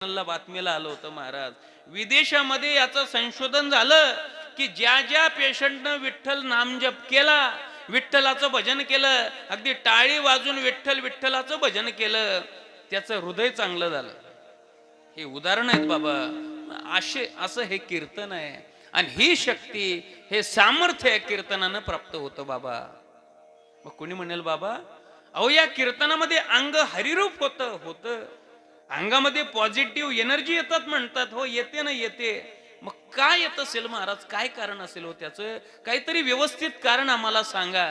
ला बातमीला आलं होतं महाराज. विदेशामध्ये याचं संशोधन झालं की ज्या ज्या पेशंटनं विठ्ठल नामजप केला, विठ्ठलाचं भजन केलं, अगदी टाळी वाजून विठ्ठल विठ्ठलाचं भजन केलं, त्याचं हृदय चांगलं झालं. हे उदाहरण आहेत बाबा. असं हे कीर्तन आहे आणि ही शक्ती, हे सामर्थ्य कीर्तनानं प्राप्त होतं बाबा. मग कोणी म्हणेल बाबा, अहो या कीर्तनामध्ये अंग हरिरूप होतं अंगामध्ये पॉझिटिव्ह एनर्जी येतात म्हणतात. हो येते ना, येते. मग काय येत असेल महाराज, काय कारण असेल हो त्याचं? काहीतरी व्यवस्थित कारण आम्हाला सांगा.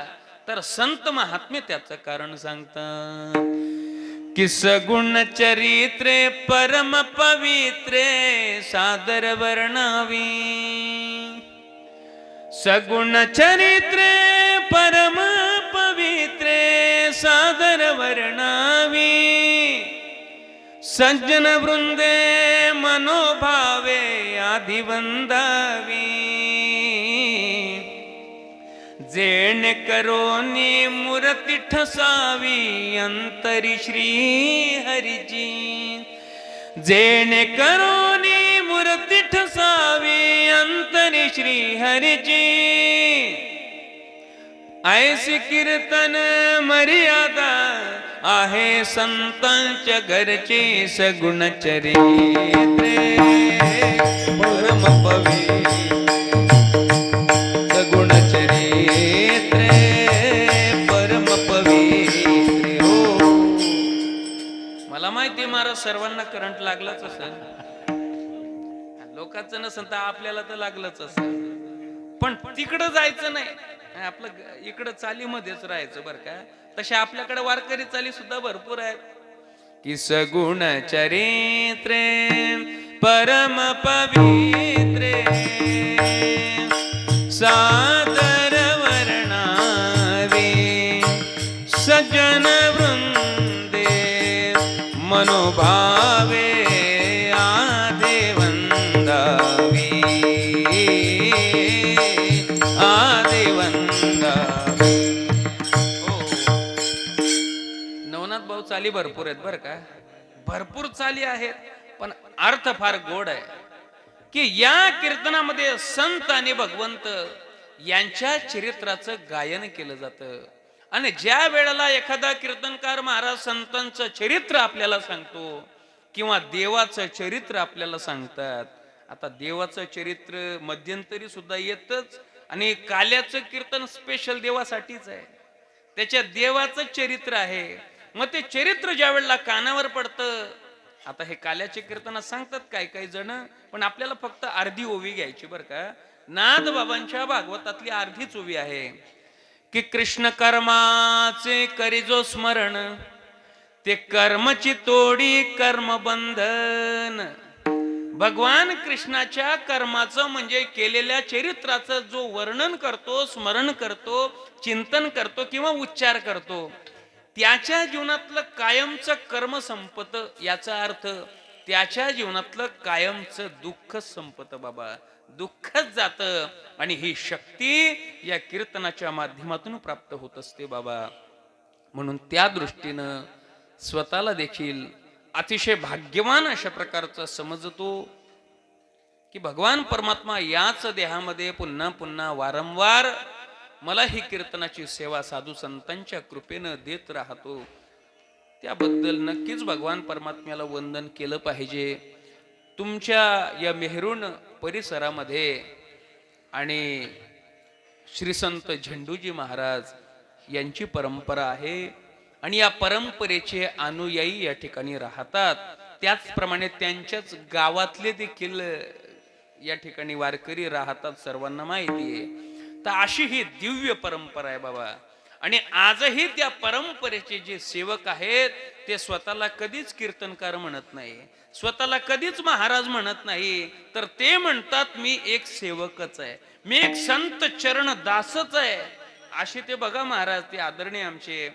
तर संत महात्मे त्याचं कारण सांगतात की सगुण चरित्रे परम पवित्रे सादर वर्णावी. सगुण चरित्रे परम पवित्रे सादर वर्णावी. सज्जन वृंदे मनोभावे आधी वंदावी. जेणे करोनी मूर्ती ठसावी अंतरी श्री हरिची. जेणे करोनी मूर्ती ठसावी अंतरी श्री हरिची. ऐसी कीर्तन मर्यादा आहे संतांच्या घरचे. सगुण चरित्रे परम पवित्रे. सगुण चरित्रे परम पवित्रे. हो मला माहिती महाराज सर्वांना करंट लागलाच असेल, लोकांचं नसेल तर आपल्याला तर लागलंच असेल. पण तिकडं जायचं नाही, आपलं इकडं चालीमध्येच राहायचं बरं का. तसे आपल्याकडे वारकरी चाली सुद्धा भरपूर आहेत की सगुण चरित्रे परम पवित्रे सादर वर्णावे. सज्जन वृंदे मनोभावे आधे वंदावी. आधे वंदावी. नवनाथ भाऊ चाली भरपूर आहेत बरं का, भरपूर चाली आहेत, पण अर्थ फार गोड आहे की या कीर्तनामध्ये संत आणि भगवंत यांच्या चरित्राचं गायन केलं जातं. आणि ज्या वेळेला एखादा कीर्तनकार महाराज संतांचं चरित्र आपल्याला सांगतो किंवा देवाचं चरित्र आपल्याला सांगतात. आता देवाचं चरित्र मध्यंतरी सुद्धा येतच आणि काल्याचं कीर्तन स्पेशल देवासाठीच आहे. त्याच्या देवाचं चरित्र आहे. मग ते चरित्र ज्या वेळेला कानावर पडतं, आता हे काल्याचे कीर्तनात सांगतात काही काही जण, पण आपल्याला फक्त अर्धी ओवी घ्यायची बरं का. नाथ बाबांच्या भागवतातली अर्धीच ओवी आहे की कृष्ण कर्माचे करिजो स्मरण, ते कर्मची तोडी कर्म बंधन. भगवान कृष्णाच्या कर्माचं म्हणजे केलेल्या चरित्राचं जो वर्णन करतो, स्मरण करतो, चिंतन करतो किंवा उच्चार करतो, त्याच्या जीवनातलं कायमचं कर्म संपत. याचा अर्थ त्याच्या जीवनातलं कायमचं दुःख संपत बाबा, दुःखच जात. आणि ही शक्ती या कीर्तनाच्या माध्यमातून प्राप्त होत असते बाबा. म्हणून त्या दृष्टीनं स्वतःला देखील अतिशय भाग्यवान अशा प्रकारचा समजतो की भगवान परमात्मा याच देहामध्ये पुन्हा पुन्हा वारंवार मला ही कीर्तनाची सेवा साधू संतांच्या कृपेनं देत राहतो. त्याबद्दल नक्कीच भगवान परमात्म्याला वंदन केलं पाहिजे. तुमच्या या मेहरुण परिसरामध्ये आणि श्री संत झेंडूजी महाराज यांची परंपरा आहे आणि या परंपरेचे अनुयायी या ठिकाणी राहतात. त्याचप्रमाणे त्यांच्याच गावातले देखील या ठिकाणी वारकरी राहतात, सर्वांना माहिती आहे. तर अशी ही दिव्य परंपरा आहे बाबा. आणि आजही त्या परंपरेचे जे सेवक आहेत ते स्वतःला कधीच कीर्तनकार म्हणत नाही, स्वतःला कधीच महाराज म्हणत नाही, तर ते म्हणतात मी एक सेवकच आहे, मी एक संत चरण दासच आहे. असे ते बघा महाराज, ते आदरणीय आमचे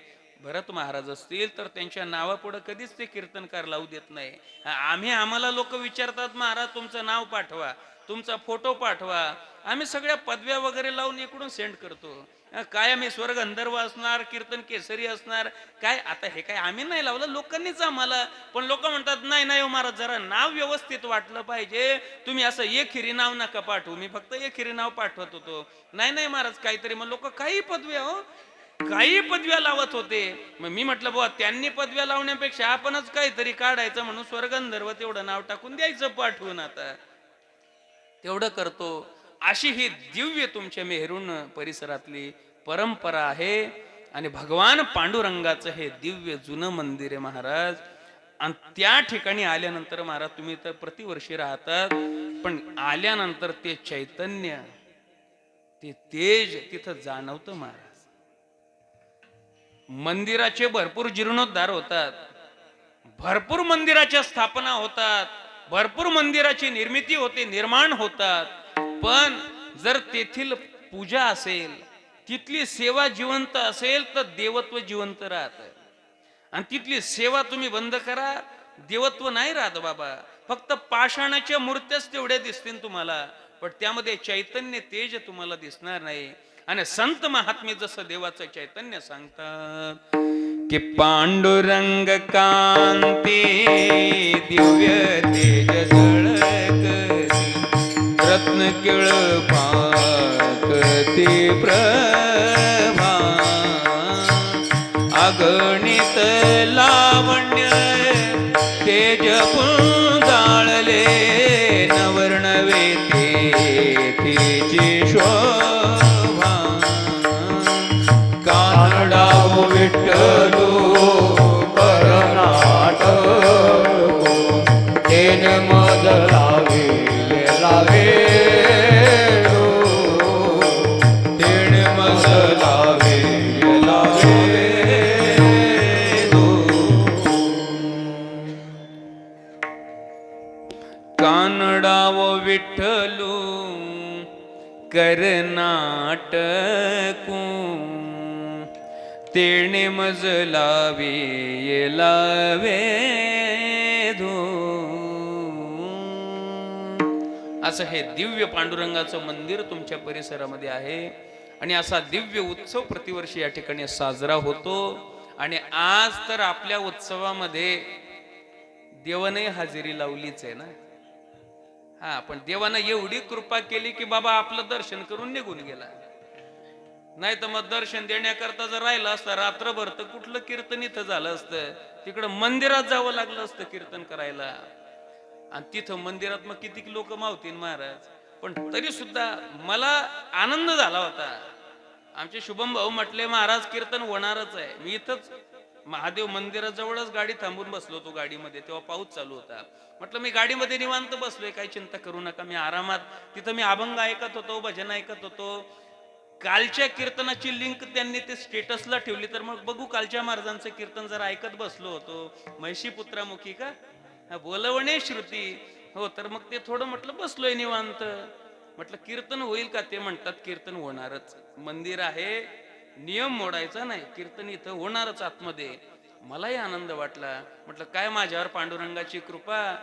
भरत महाराज असतील तर त्यांच्या नावापुढे कधीच ते कीर्तनकार लावू देत नाही. आम्हाला लोक विचारतात महाराज तुमचं नाव पाठवा, तुमचा फोटो पाठवा, आम्ही सगळ्या पदव्या वगैरे लावून इकडून सेंड करतो. काय आम्ही स्वर्ग गंधर्व असणार, कीर्तन केसरी असणार, काय आता हे काय आम्ही नाही लावलं, लोकांनीच आम्हाला. पण लोक म्हणतात नाही नाही हो महाराज, जरा नाव व्यवस्थित वाटलं पाहिजे, तुम्ही असं एकेरी नाव नका पाठवू. मी फक्त एकेरी नाव पाठवत होतो. नाही नाही महाराज काहीतरी, मग लोक काही पदव्या हो, काही पदव्या लावत होते. मग मी म्हटलं बुवा त्यांनी पदव्या लावण्यापेक्षा आपणच काहीतरी काढायचं म्हणून स्वर्गंधर्व तेवढं नाव टाकून द्यायचं पाठवून. आता तेवढं करतो. अशी ही दिव्य तुमच्या मेहरून परिसरातली परंपरा आहे. आणि भगवान पांडुरंगाचं हे दिव्य जुनं मंदिर आहे महाराज. आणि त्या ठिकाणी आल्यानंतर महाराज तुम्ही तर प्रतिवर्षी राहतात, पण आल्यानंतर ते चैतन्य, ते तेज तिथं जाणवतं महाराज. मंदिराचे भरपूर जीर्णोद्धार होतात, भरपूर मंदिराच्या स्थापना होतात, भरपूर मंदिराची निर्मिती होते, निर्माण होतात. पण जर तेथील पूजा असेल, तिथली सेवा जिवंत असेल तर देवत्व जिवंत राहतं. आणि तिथली सेवा तुम्ही बंद करा, देवत्व नाही राहत बाबा. फक्त पाषाणाच्या मूर्त्याच तेवढ्या दिसतील तुम्हाला, पण त्यामध्ये चैतन्य तेज तुम्हाला दिसणार नाही. आणि संत महात्मे जसं देवाचं चैतन्य सांगतात की पांडुरंग कांती दिव्य तेज झळकती, रत्न किळ पाकती प्रभा, अगणित लावण्य तेज पुंजाळले, नवर्णवे तेथीची शोभा. कानडाव विठ्ठलो करनाटको, तेन मज लावे लावे, तेन मज लावे लावे. कानडाव विठ्ठलू कर्नाटकू, तेणे मज लावे लावे धो. असं हे दिव्य पांडुरंगाचं मंदिर तुमच्या परिसरामध्ये आहे. आणि असा दिव्य उत्सव प्रतिवर्षी या ठिकाणी साजरा होतो. आणि आज तर आपल्या उत्सवामध्ये देवाने हजेरी लावलीच आहे ना. हा, पण देवानं एवढी कृपा केली की बाबा आपलं दर्शन करून निघून गेला. नाही तर मग दर्शन देण्याकरता जर राहिलं असतं रात्रभर, तर कुठलं कीर्तन इथं झालं असतं, तिकडं मंदिरात जावं लागलं असतं कीर्तन करायला. आणि तिथं मंदिरात मग किती लोक मावतील महाराज. पण तरी सुद्धा मला आनंद झाला होता. आमचे शुभम भाऊ म्हटले महाराज कीर्तन होणारच आहे. मी इथंच महादेव मंदिराजवळच गाडी थांबून बसलो होतो गाडीमध्ये, तेव्हा पाऊस चालू होता. म्हटलं मी गाडीमध्ये निवांत बसलोय, काही चिंता करू नका, मी आरामात. तिथं मी अभंग ऐकत होतो, भजन ऐकत होतो. कालच्या कीर्तनाची लिंक त्यांनी ते स्टेटसला ठेवली, तर मग बघू कालच्या महाराजांचं कीर्तन जरा ऐकत बसलो होतो. म्हैशी पुत्रामुखी का बोलवणे श्रुती, हो. तर मग ते थोडं म्हटलं बसलोय निवांत. म्हटलं कीर्तन होईल का, ते म्हणतात कीर्तन होणारच. मंदिर आहे, नियम मोडायचा नाही, कीर्तन इथं होणारच आतमध्ये. मलाही आनंद वाटला. म्हटलं काय माझ्यावर पांडुरंगाची कृपा.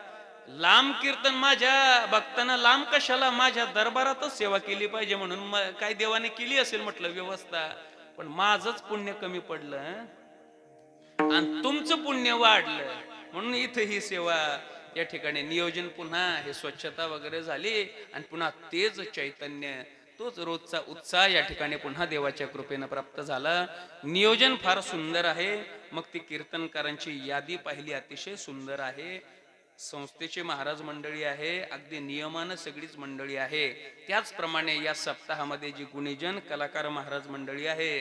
लांब कीर्तन माझ्या भक्तांना लांब कशाला, माझ्या दरबारातच सेवा केली पाहिजे म्हणून काय देवाने केली असेल म्हटलं व्यवस्था. पण माझंच पुण्य कमी पडलं आणि तुमचं पुण्य वाढलं, म्हणून इथं ही सेवा या ठिकाणी नियोजन, पुन्हा हे स्वच्छता वगैरे झाली. आणि पुन्हा तेच चैतन्य, तोच रोजचा उत्साह या ठिकाणी पुन्हा देवाच्या कृपेनं प्राप्त झाला. नियोजन फार सुंदर आहे. मग ती कीर्तनकारांची यादी पाहिली, अतिशय सुंदर आहे. संस्थेची महाराज मंडळी आहे, अगदी नियमानं सगळीच मंडळी आहे. त्याचप्रमाणे या सप्ताहामध्ये जी गुणीजन कलाकार महाराज मंडळी आहे,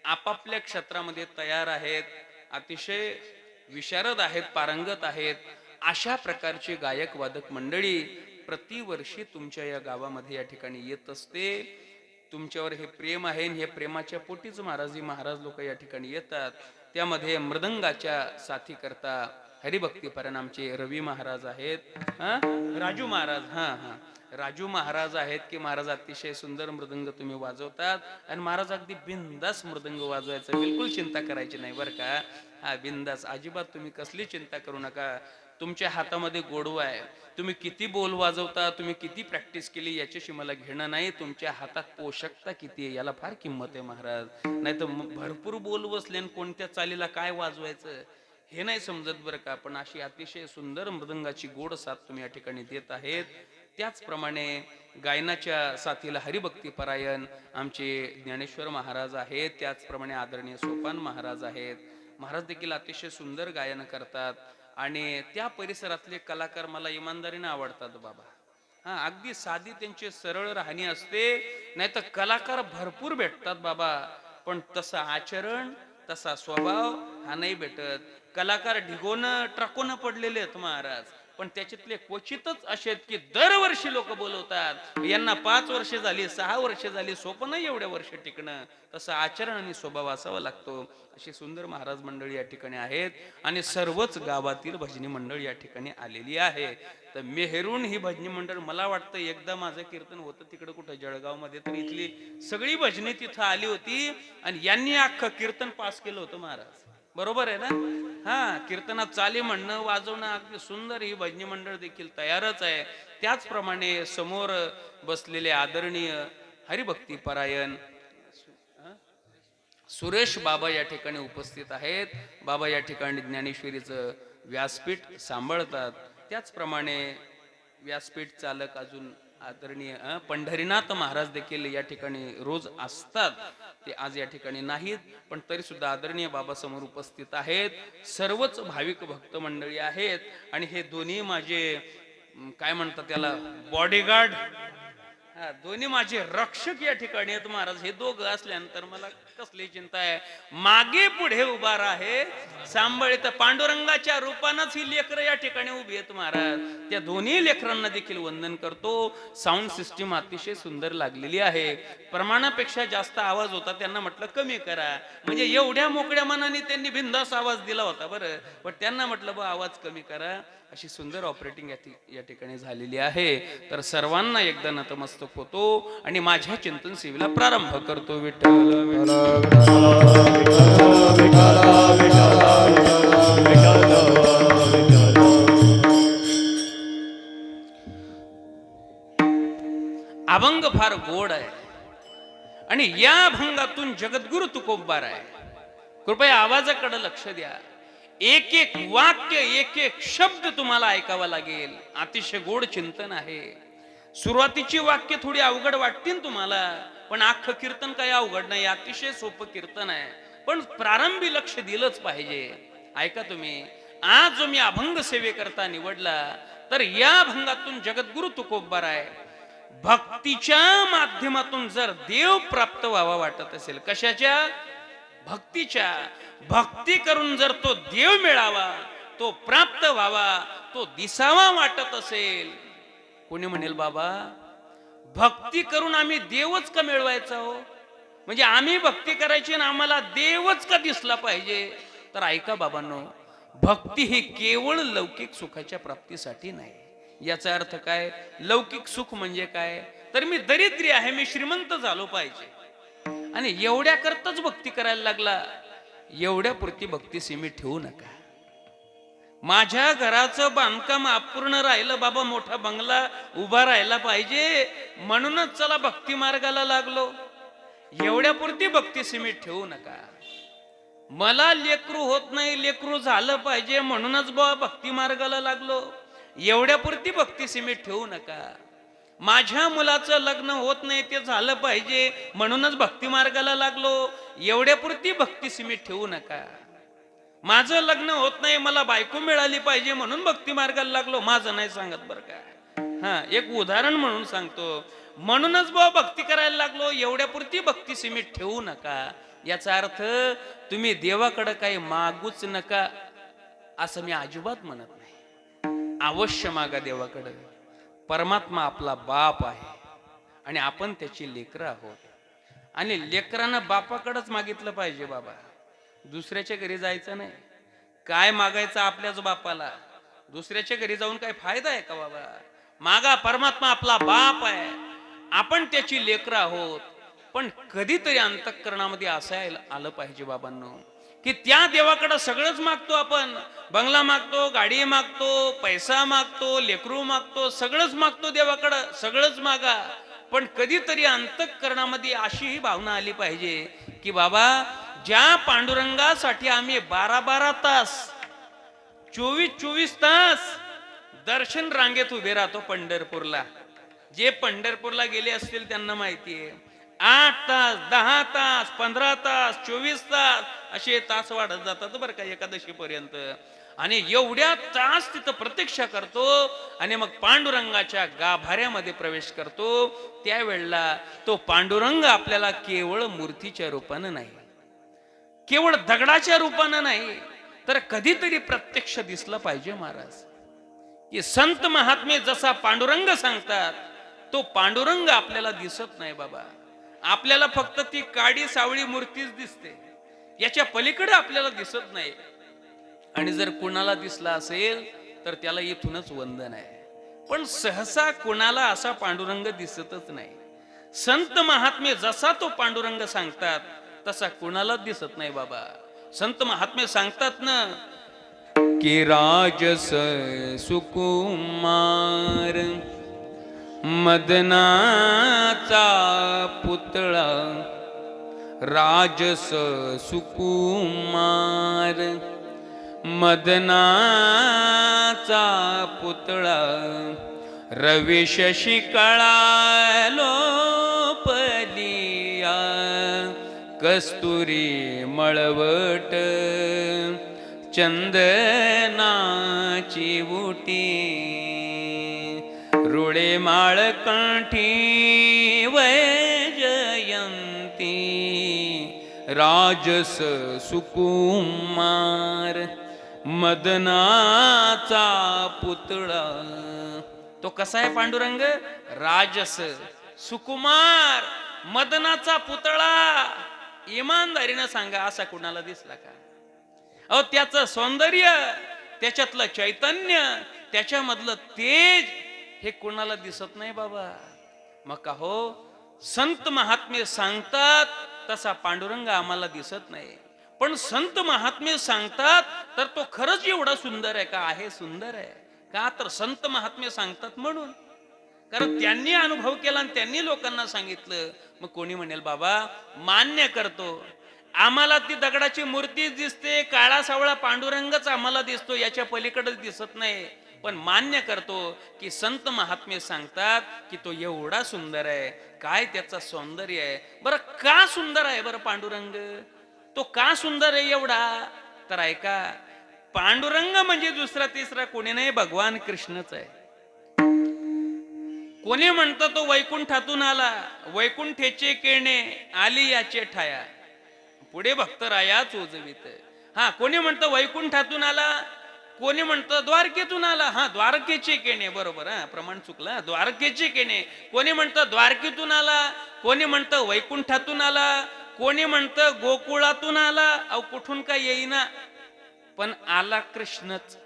आपापल्या क्षेत्रामध्ये तयार आहेत, अतिशय विशारद आहेत, पारंगत आहेत. अशा प्रकारची गायक वादक मंडळी प्रतिवर्षी तुमच्या या गावामध्ये या ठिकाणी येत असते. तुमच्यावर हे प्रेम आहे, हे प्रेमाच्या पोटीच महाराज लोक या ठिकाणी येतात. त्यामध्ये मृदंगाच्या साथी करता हरिभक्ती परायण आमचे रवी महाराज आहेत, राजू महाराज, राजू महाराज आहेत की महाराज अतिशय सुंदर मृदंग तुम्ही वाजवतात. आणि महाराज अगदी बिंदास मृदंग वाजवायचं, बिलकुल चिंता करायची नाही बरं का. हा, बिंदास, अजिबात तुम्ही कसली चिंता करू नका. तुमच्या हातामध्ये गोडवा आहे. तुम्ही किती बोल वाजवता, तुम्ही किती प्रॅक्टिस केली याच्याशी मला घेणं नाही. तुमच्या हातात पोषकता किती आहे याला फार किंमत आहे महाराज. नाही तर भरपूर बोल बसले आणि कोणत्या चालीला काय वाजवायचं हे नाही समजत बरं का. पण अशी अतिशय सुंदर मृदंगाची गोड साथ तुम्ही या ठिकाणी देत आहेत. त्याचप्रमाणे गायनाच्या साथीला हरिभक्ती परायण आमचे ज्ञानेश्वर महाराज आहेत. त्याचप्रमाणे आदरणीय सोपान महाराज आहेत. महाराज देखील अतिशय सुंदर गायन करतात आणि त्या परिसरातले कलाकार मला इमानदारीने आवडतात बाबा. हा, अगदी साधी त्यांची सरळ राहणी असते. नाही तर कलाकार भरपूर भेटतात बाबा, पण तसं आचरण तसा स्वभाव हा नाही भेटत. कलाकार ढिगोन ट्रकोन पडलेले आहेत महाराज, पण त्याच्यातले क्वचितच असे आहेत की दरवर्षी लोक बोलवतात. यांना 5 वर्ष झाली, 6 वर्ष झाली, सोपं नाही एवढ्या वर्ष टिकणं. तसं आचरण आणि स्वभाव असावा लागतो. अशी सुंदर महाराज मंडळी या ठिकाणी आहेत आणि सर्वच गावातील भजनी मंडळ या ठिकाणी आलेली आहे. तर मेहरून ही भजनी मंडळ, मला वाटतं एकदा माझं कीर्तन होतं तिकडे कुठं जळगाव मध्ये, तर इथली सगळी भजनी तिथं आली होती आणि यांनी अख्खं कीर्तन पास केलं होतं महाराज. बरोबर आहे ना? हा, कीर्तनात चाली म्हणणं वाजवणं अगदी सुंदर ही भजनी मंडळ देखील तयारच आहे. त्याचप्रमाणे समोर बसलेले आदरणीय हरिभक्ती परायण सुरेश बाबा या ठिकाणी उपस्थित आहेत. बाबा या ठिकाणी ज्ञानेश्वरीचं व्यासपीठ सांभाळतात. त्याचप्रमाणे व्यासपीठ चालक अजून आदरणीय पंढरीनाथ महाराज देखील या ठिकाणी रोज असतात. ते आज या ठिकाणी नाहीत, पण तरी सुद्धा आदरणीय बाबा समोर उपस्थित आहेत. सर्वच भाविक भक्त मंडळी आहेत आणि हे दोन्ही माझे काय म्हणतात त्याला बॉडीगार्ड, हा, दोन्ही माझे रक्षक या ठिकाणी आहेत महाराज. हे दोघं असल्यानंतर मला कसली चिंता आहे. मागे पुढे उभा आहे सांभाळित पांडुरंगाच्या रूपानंच ही लेकरं या ठिकाणी उभी आहेत महाराज. त्या दोन्ही लेकरांना देखील वंदन करतो. साऊंड सिस्टीम अतिशय सुंदर लागलेली आहे. प्रमाणापेक्षा जास्त आवाज होता, त्यांना म्हटलं कमी करा. म्हणजे एवढ्या मोकळ्या मनाने त्यांनी बिनधास्त आवाज दिला होता बरं, पण त्यांना म्हटलं बा आवाज कमी करा. अशी सुंदर ऑपरेटिंग या ठिकाणी झालेली आहे. तर सर्वांना एकदा नतमस्तक होतो आणि माझ्या चिंतन सेवेला प्रारंभ करतो. विठ्ठल अभंग फार गोड आहे आणि या अभंगातून जगद्गुरु तुकोबार आहे. कृपया आवाजाकडे लक्ष द्या. एक एक वाक्य, एक एक शब्द तुम्हाला ऐकावा लागेल. अतिशय गोड चिंतन आहे. सुरुवातीची वाक्य थोडी अवघड वाटतील तुम्हाला, पण अख्खं कीर्तन काही अवघड नाही, अतिशय सोपं कीर्तन आहे. पण प्रारंभी लक्ष दिलंच पाहिजे. ऐका तुम्ही, आज जो मी अभंग सेवेकरता निवडला, तर या अभंगातून जगद्गुरु तुकोबार आहे. भक्तीच्या माध्यमातून जर देव प्राप्त व्हावा वाटत असेल, कशाच्या? भक्तीच्या. भक्ती करून जर तो देव मिळावा, तो प्राप्त व्हावा, तो दिसावा वाटत असेल, कोणी म्हणेल बाबा भक्ती करून आम्ही देवच का मिळवायचा हो? म्हणजे आम्ही भक्ती करायची आणि आम्हाला देवच का दिसला पाहिजे? तर ऐका बाबांनो, भक्ती ही केवळ लौकिक सुखाच्या प्राप्तीसाठी नाही. याचा अर्थ काय? लौकिक सुख म्हणजे काय? तर मी दरिद्री आहे, मी श्रीमंत झालो पाहिजे आणि एवढ्या करताच भक्ती करायला लागला. एवढ्या पुरती भक्ती सीमित ठेवू नका. माझ्या घराचं बांधकाम अपूर्ण राहिलं बाबा, मोठा बंगला उभा राहायला पाहिजे म्हणूनच चला भक्ती मार्गाला लागलो. एवढ्या पुरती भक्ती सीमित ठेवू नका. मला लेकरू होत नाही, लेकरू झालं पाहिजे म्हणूनच बाबा भक्ती मार्गाला लागलो. एवढ्या पुरती भक्ती सीमित ठेवू नका. माझ्या मुलाचं लग्न होत नाही, ते झालं पाहिजे म्हणूनच भक्ती मार्गाला लागलो. एवढ्या पुरती भक्ती सीमित ठेवू नका. माझं लग्न होत नाही, मला बायको मिळाली पाहिजे म्हणून भक्ती मार्गाला लागलो, माझं नाही सांगत बरं का. हा, एक उदाहरण म्हणून सांगतो. म्हणूनच बाबा भक्ती करायला लागलो, एवढ्या पुरती भक्ती सीमित ठेवू नका. याचा अर्थ तुम्ही देवाकडे काही मागूच नका असं मी अजिबात म्हणत नाही. अवश्य मागा देवाकडे. परमात्मा आपला बाप आहे आणि आपण त्याची लेकरं आहोत आणि लेकरांना बापाकडेच मागितलं पाहिजे बाबा, दुसऱ्याच्या घरी जायचं नाही. काय मागायचं आपल्याच बापाला, दुसऱ्याच्या घरी जाऊन काय फायदा आहे का बाबा? मागा, परमात्मा आपला बाप आहे, आपण त्याची लेकरं आहोत. पण कधीतरी अंतःकरणामध्ये असं आलं पाहिजे बाबांनो की त्या देवाकडे सगळंच मागतो आपण, बंगला मागतो, गाडी मागतो, पैसा मागतो, लेकरू मागतो, सगळंच मागतो देवाकडं, सगळंच मागा. पण कधीतरी अंतःकरणामध्ये अशी ही भावना आली पाहिजे की बाबा, ज्या पांडुरंगासाठी आम्ही 12-12 तास, 24-24 तास दर्शन रांगेत उभे राहतो पंढरपूरला. जे पंढरपूरला गेले असतील त्यांना माहितीये, 8 तास, 10 तास, 15 तास, 24 तास असे तास वाढत जातात बरं का एकादशी पर्यंत. आणि एवढ्या तास तिथं प्रतीक्षा करतो आणि मग पांडुरंगाच्या गाभाऱ्यामध्ये प्रवेश करतो. त्यावेळेला तो पांडुरंग आपल्याला केवळ मूर्तीच्या रूपानं नाही, केवळ दगडाच्या रूपानं नाही, तर कधीतरी प्रत्यक्ष दिसलं पाहिजे महाराज. की संत महात्मे जसा पांडुरंग सांगतात, तो पांडुरंग आपल्याला दिसत नाही बाबा. आपल्याला फक्त ती काडी सावळी मूर्तीच दिसते, याच्या पलीकडे आपल्याला दिसत नाही. आणि जर कुणाला दिसला असेल तर त्याला इथूनच वंदन आहे. पण सहसा कुणाला असा पांडुरंग दिसतच नाही. संत महात्मे जसा तो पांडुरंग सांगतात तसा कुणालाच दिसत नाही बाबा. संत महात्मे सांगतात ना की राजस सुकुमार मदनाचा पुतळा, राजस सुकुमार मदनाचा पुतळा, रवी शशी कळा लोपलिया, कस्तुरी मळवट चंदनाची बुटी, रुळे माळ कंठी वैजयंती, राजस सुकुमार मदनाचा पुतळा. तो कसा आहे पांडुरंग? राजस सुकुमार मदनाचा पुतळा. इमानदारीनं सांगा, असा कुणाला दिसला का? अहो, त्याचं सौंदर्य, त्याच्यातलं चैतन्य, त्याच्यामधलं तेज हे कुणाला दिसत नाही बाबा. मग का हो, संत महात्मे सांगतात तसा पांडुरंग आम्हाला दिसत नाही. पण संत महात्मे सांगतात तर तो खरंच एवढा सुंदर आहे का? आहे, सुंदर आहे. का तर संत महात्मे सांगतात म्हणून, कारण त्यांनी अनुभव केला आणि त्यांनी लोकांना सांगितलं. मग कोणी म्हणेल बाबा मान्य करतो, आम्हाला ती दगडाची मूर्ती दिसते, काळा सावळा पांडुरंगच आम्हाला दिसतो, याच्या पलीकडेच दिसत नाही. पण मान्य करतो की संत महात्मे सांगतात की तो एवढा सुंदर आहे. काय त्याचं सौंदर्य आहे बरं. का सुंदर आहे बरं पांडुरंग? तो का सुंदर आहे एवढा? तर ऐका, पांडुरंग म्हणजे दुसरा तिसरा कोणी नाही, भगवान कृष्णच आहे. कोणी म्हणतं तो वैकुंठातून आला, वैकुंठेचे केणे आली याचे ठाया, पुढे भक्त राया चोजवीत. हा, कोणी म्हणतं वैकुंठातून आला, कोणी म्हणतं द्वारकेतून आला. हा, द्वारकेचे केणे, बरोबर, हा प्रमाण चुकला, द्वारकेचे केणे. कोणी म्हणतं द्वारकेतून आला, कोणी म्हणतं वैकुंठातून आला, कोणी म्हणतं गोकुळातून आला. अहो, कुठून काय येईना, पण आला कृष्णच.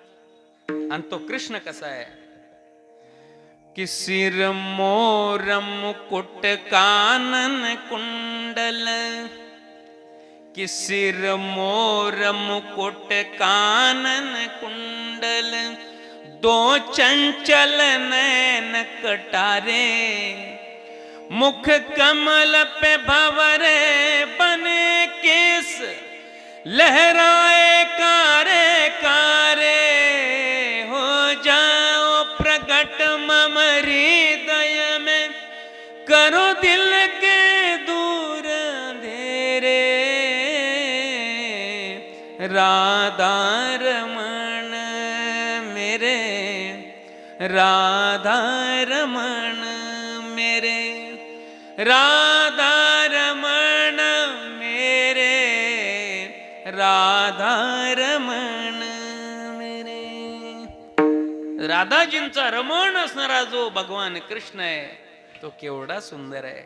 आणि तो कृष्ण कसा आहे कि सिर मोर मुकुट कानन कुंडल, कि सिर मोर मुकुट कानन कुंडल, दो चंचल नैन कटारे, मुख कमल पे भंवरे बने केस, लहराए कारे कारे, हो जाओ प्रगट मम हृदय में, करो दिल के दूर अंधेरे, राधा रमण मेरे, राधा रमण मेरे, राधा रमण मेरे, राधा रमण मेरे. राधाजींचा रमण असणारा जो भगवान कृष्ण आहे तो केवढा सुंदर आहे.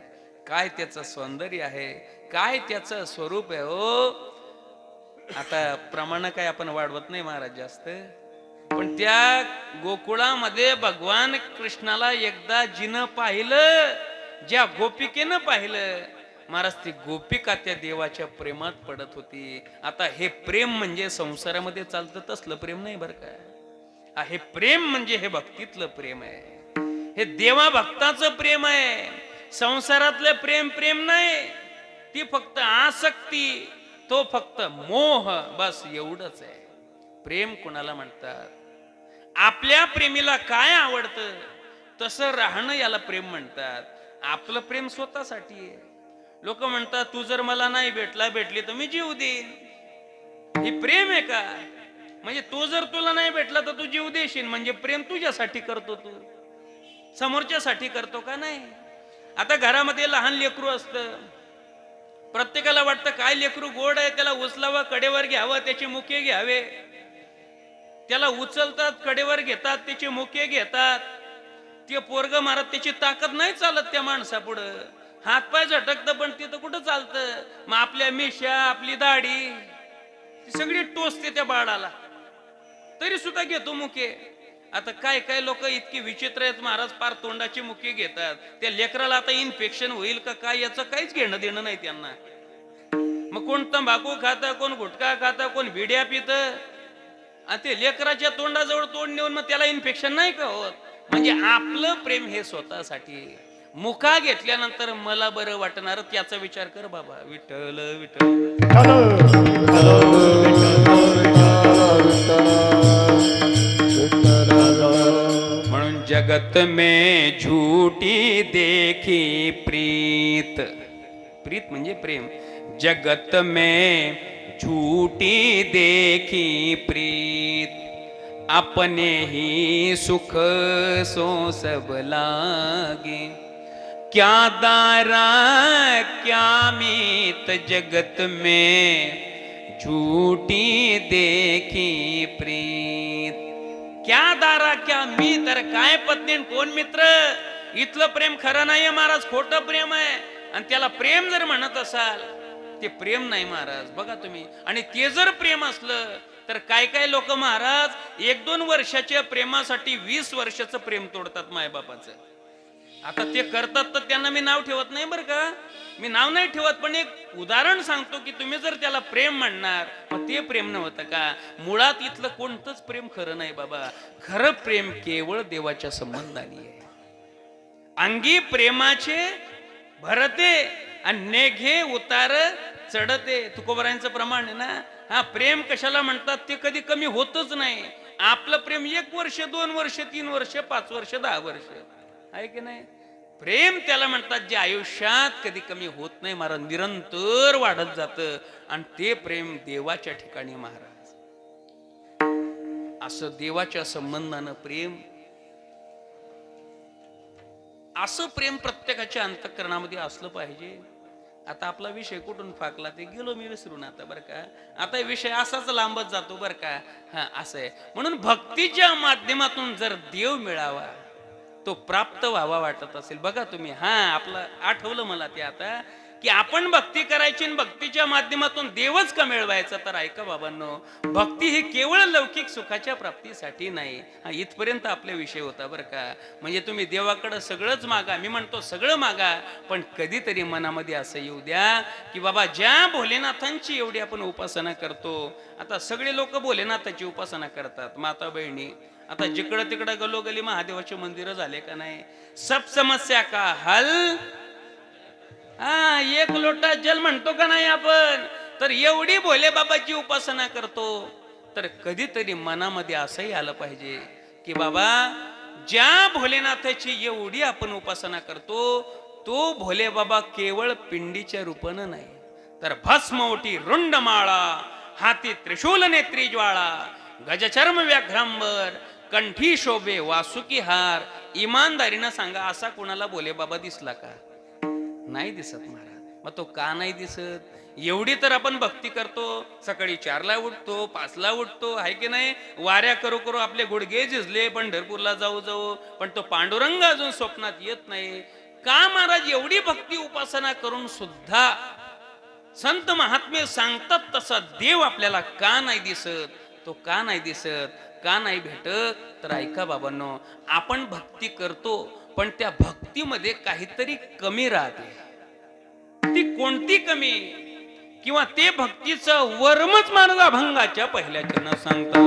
काय त्याचं सौंदर्य आहे, काय त्याचं स्वरूप आहे. हो, आता प्रमाण काय आपण वाढवत नाही महाराज जास्त, पण त्या गोकुळामध्ये भगवान कृष्णाला एकदा जिनं पाहिलं, ज्या गोपिकेनं पाहिलं, महाराज ती गोपिका त्या देवाच्या प्रेमात पडत होती. आता हे प्रेम म्हणजे संसारामध्ये चालतं तसलं प्रेम नाही बरं का. हे प्रेम म्हणजे हे भक्तीतलं प्रेम आहे, हे देवा भक्ताचं प्रेम आहे. संसारातलं प्रेम प्रेम नाही, ती फक्त आसक्ती, तो फक्त मोह, बस एवढंच आहे. प्रेम कुणाला म्हणतात? आपल्या प्रेमीला काय आवडतं तसं राहणं याला प्रेम म्हणतात. आपलं प्रेम स्वतःसाठी आहे. लोक म्हणतात तू जर मला नाही भेटली तर मी जीव देईन. हे प्रेम आहे का? म्हणजे तू जर तुला नाही भेटला तर तू जीव देशील, म्हणजे प्रेम तुझ्यासाठी करतो, तू समोरच्यासाठी करतो का? नाही. आता घरामध्ये लहान लेकरू असतं, प्रत्येकाला वाटतं काय लेकरू गोड आहे, त्याला उचलावं, कडेवर घ्यावं, त्याचे मुके घ्यावे. त्याला उचलतात, कडेवर घेतात, त्याचे मुके घेतात. ते पोरग मारत, त्याची ताकद नाही चालत त्या माणसापुढं. हातपाय झटकतं पण तिथं कुठं चालतं. मग आपल्या मिशा, आपली दाढी ती सगळी टोचते त्या बाळाला, तरी सुद्धा घेतो मुके. आता काय काय लोक इतकी विचित्र आहेत महाराज, पार तोंडाची मुके घेतात. त्या लेकराला आता इन्फेक्शन होईल का काय याचं काहीच घेणं देणं नाही त्यांना. मग कोण तंबाखू खातं, कोण गुटखा खातं, कोण बिड्या पितं, आणि ते लेकराच्या तोंडाजवळ तोंड नेऊन मग त्याला इन्फेक्शन नाही का होत. म्हणजे आपलं प्रेम हे स्वतःसाठी. मुका घेतल्यानंतर मला बरं वाटणार त्याचा विचार कर बाबा. विठ्ठल विठ्ठल म्हणून जगत में झूठी देखी प्रीत. प्रीत म्हणजे प्रेम. जगत में झूठी देखी प्रीत, अपने ही सुख सो सब लागे. क्या दारा क्या मीत जगत में झूठी देखी प्रीत. क्या दारा क्या मीत, तर काय पत्नी कोण मित्र. इथलं प्रेम खरं नाहीये महाराज, खोटं प्रेम आहे. आणि त्याला प्रेम जर म्हणत असाल ते प्रेम नाही महाराज. बघा तुम्ही, आणि ते जर प्रेम असलं तर काय काय लोक महाराज 1-2 वर्षाच्या प्रेमासाठी 20 वर्षाचं प्रेम तोडतात मायबापाचं. आता ते करतात तर त्यांना मी नाव ठेवत नाही बरं का, मी नाव नाही ठेवत, पण एक उदाहरण सांगतो की तुम्ही जर त्याला प्रेम म्हणणार मग ते प्रेम नव्हतं का. मुळात इथलं कोणतंच प्रेम खरं नाही बाबा. खरं प्रेम केवळ देवाच्या संबंधाने आहे. अंगी प्रेमाचे भरते आणि नेघे उतार चढते, तुकोबरायांचं प्रमाण आहे ना. हा प्रेम कशाला म्हणतात, ते कधी कमी होतच नाही. आपलं प्रेम 1 वर्ष 2 वर्ष 3 वर्ष 5 वर्ष 10 वर्ष आहे की नाही. प्रेम त्याला म्हणतात जे आयुष्यात कधी कमी होत नाही महाराज, निरंतर वाढत जातं. आणि ते प्रेम देवाच्या ठिकाणी महाराज, असं देवाच्या संबंधानं प्रेम, असं प्रेम प्रत्येकाच्या अंतःकरणामध्ये असलं पाहिजे. आता आपला विषय कुठून फाकला ते गेलो मी विसरून आता बरं का. आता विषय असाच लांबत जातो बरं का. हा असं आहे. म्हणून भक्तीच्या माध्यमातून जर देव मिळावा, तो प्राप्त व्हावा वाटत असेल. बघा तुम्ही, हा आपलं आठवलं मला ते आता, की आपण भक्ती करायची आणि भक्तीच्या माध्यमातून देवच का मिळवायचा. तर ऐका बाबांनो, भक्ती ही केवळ लौकिक सुखाच्या प्राप्तीसाठी नाही. हा इथपर्यंत आपले विषय होता बरं का. म्हणजे तुम्ही देवाकडं सगळंच मागा, मी म्हणतो सगळं मागा, पण कधीतरी मनामध्ये असं येऊ द्या की बाबा ज्या भोलेनाथांची एवढी आपण उपासना करतो, आता सगळे लोक भोलेनाथाची उपासना करतात, माता बहिणी. आता जिकडं तिकडं गलोगली महादेवाचे मंदिर झाले का नाही. सब समस्या का हल, हा एक लोटा जल म्हणतो का नाही आपण. तर एवढी भोले बाबाची उपासना करतो, तर कधीतरी मनामध्ये असंही आलं पाहिजे की बाबा ज्या भोलेनाथाची एवढी आपण उपासना करतो, तो भोले बाबा केवळ पिंडीच्या रूपानं नाही, तर भस्मवटी रुंडमाळा, हाती त्रिशूल नेत्री ज्वाळा, गजचर्म व्याघ्रांबर, कंठी शोभे वासुकी हार. इमानदारीनं सांगा, असा कुणाला भोले बाबा दिसला का? नाही दिसत महाराज. मग तो का नाही दिसत? एवढी तर आपण भक्ती करतो, सकाळी 4ला उठतो, 5ला उठतो, आहे की नाही. वाऱ्या करू करू आपले गुडघे झिजले पंढरपूरला जाऊ जाऊ, पण तो पांडुरंग अजून स्वप्नात येत नाही का महाराज? एवढी भक्ती उपासना करून सुद्धा संत महात्मे सांगतात तसा देव आपल्याला का नाही दिसत? तो का नाही दिसत, का नाही भेटत? तर ऐका बाबांनो, आपण भक्ती करतो पण त्या भक्तीमध्ये काहीतरी कमी राहते. ती कोणती कमी किंवा ते भक्तीचं वर्मच मानला अभंगाच्या पहिल्या चरणात सांगतात.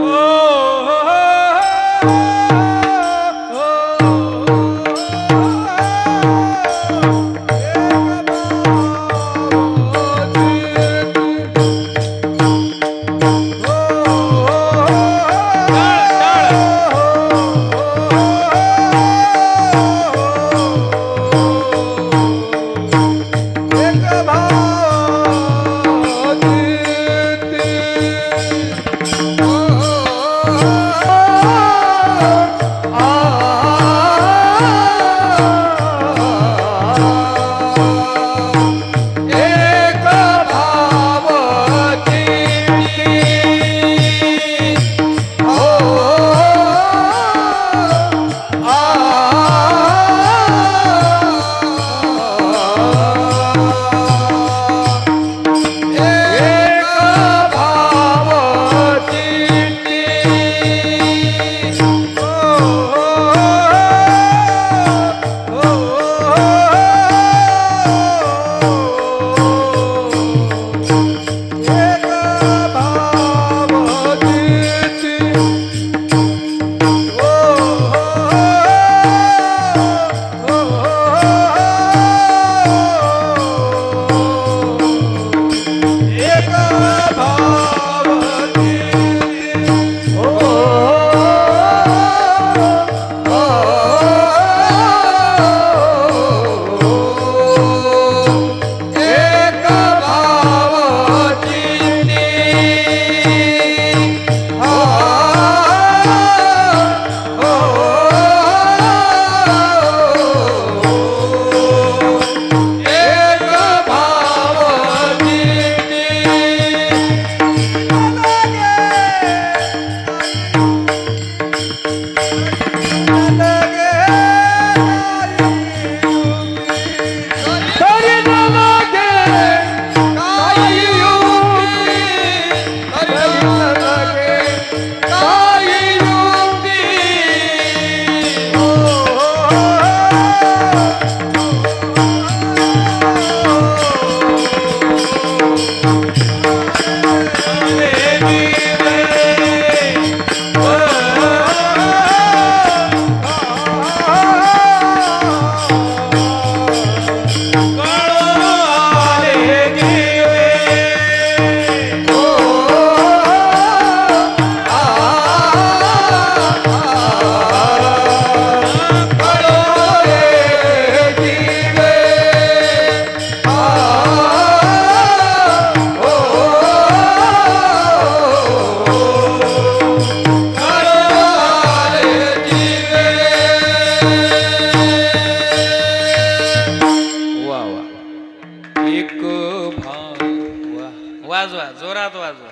वाजवा, जोरात वाजवा.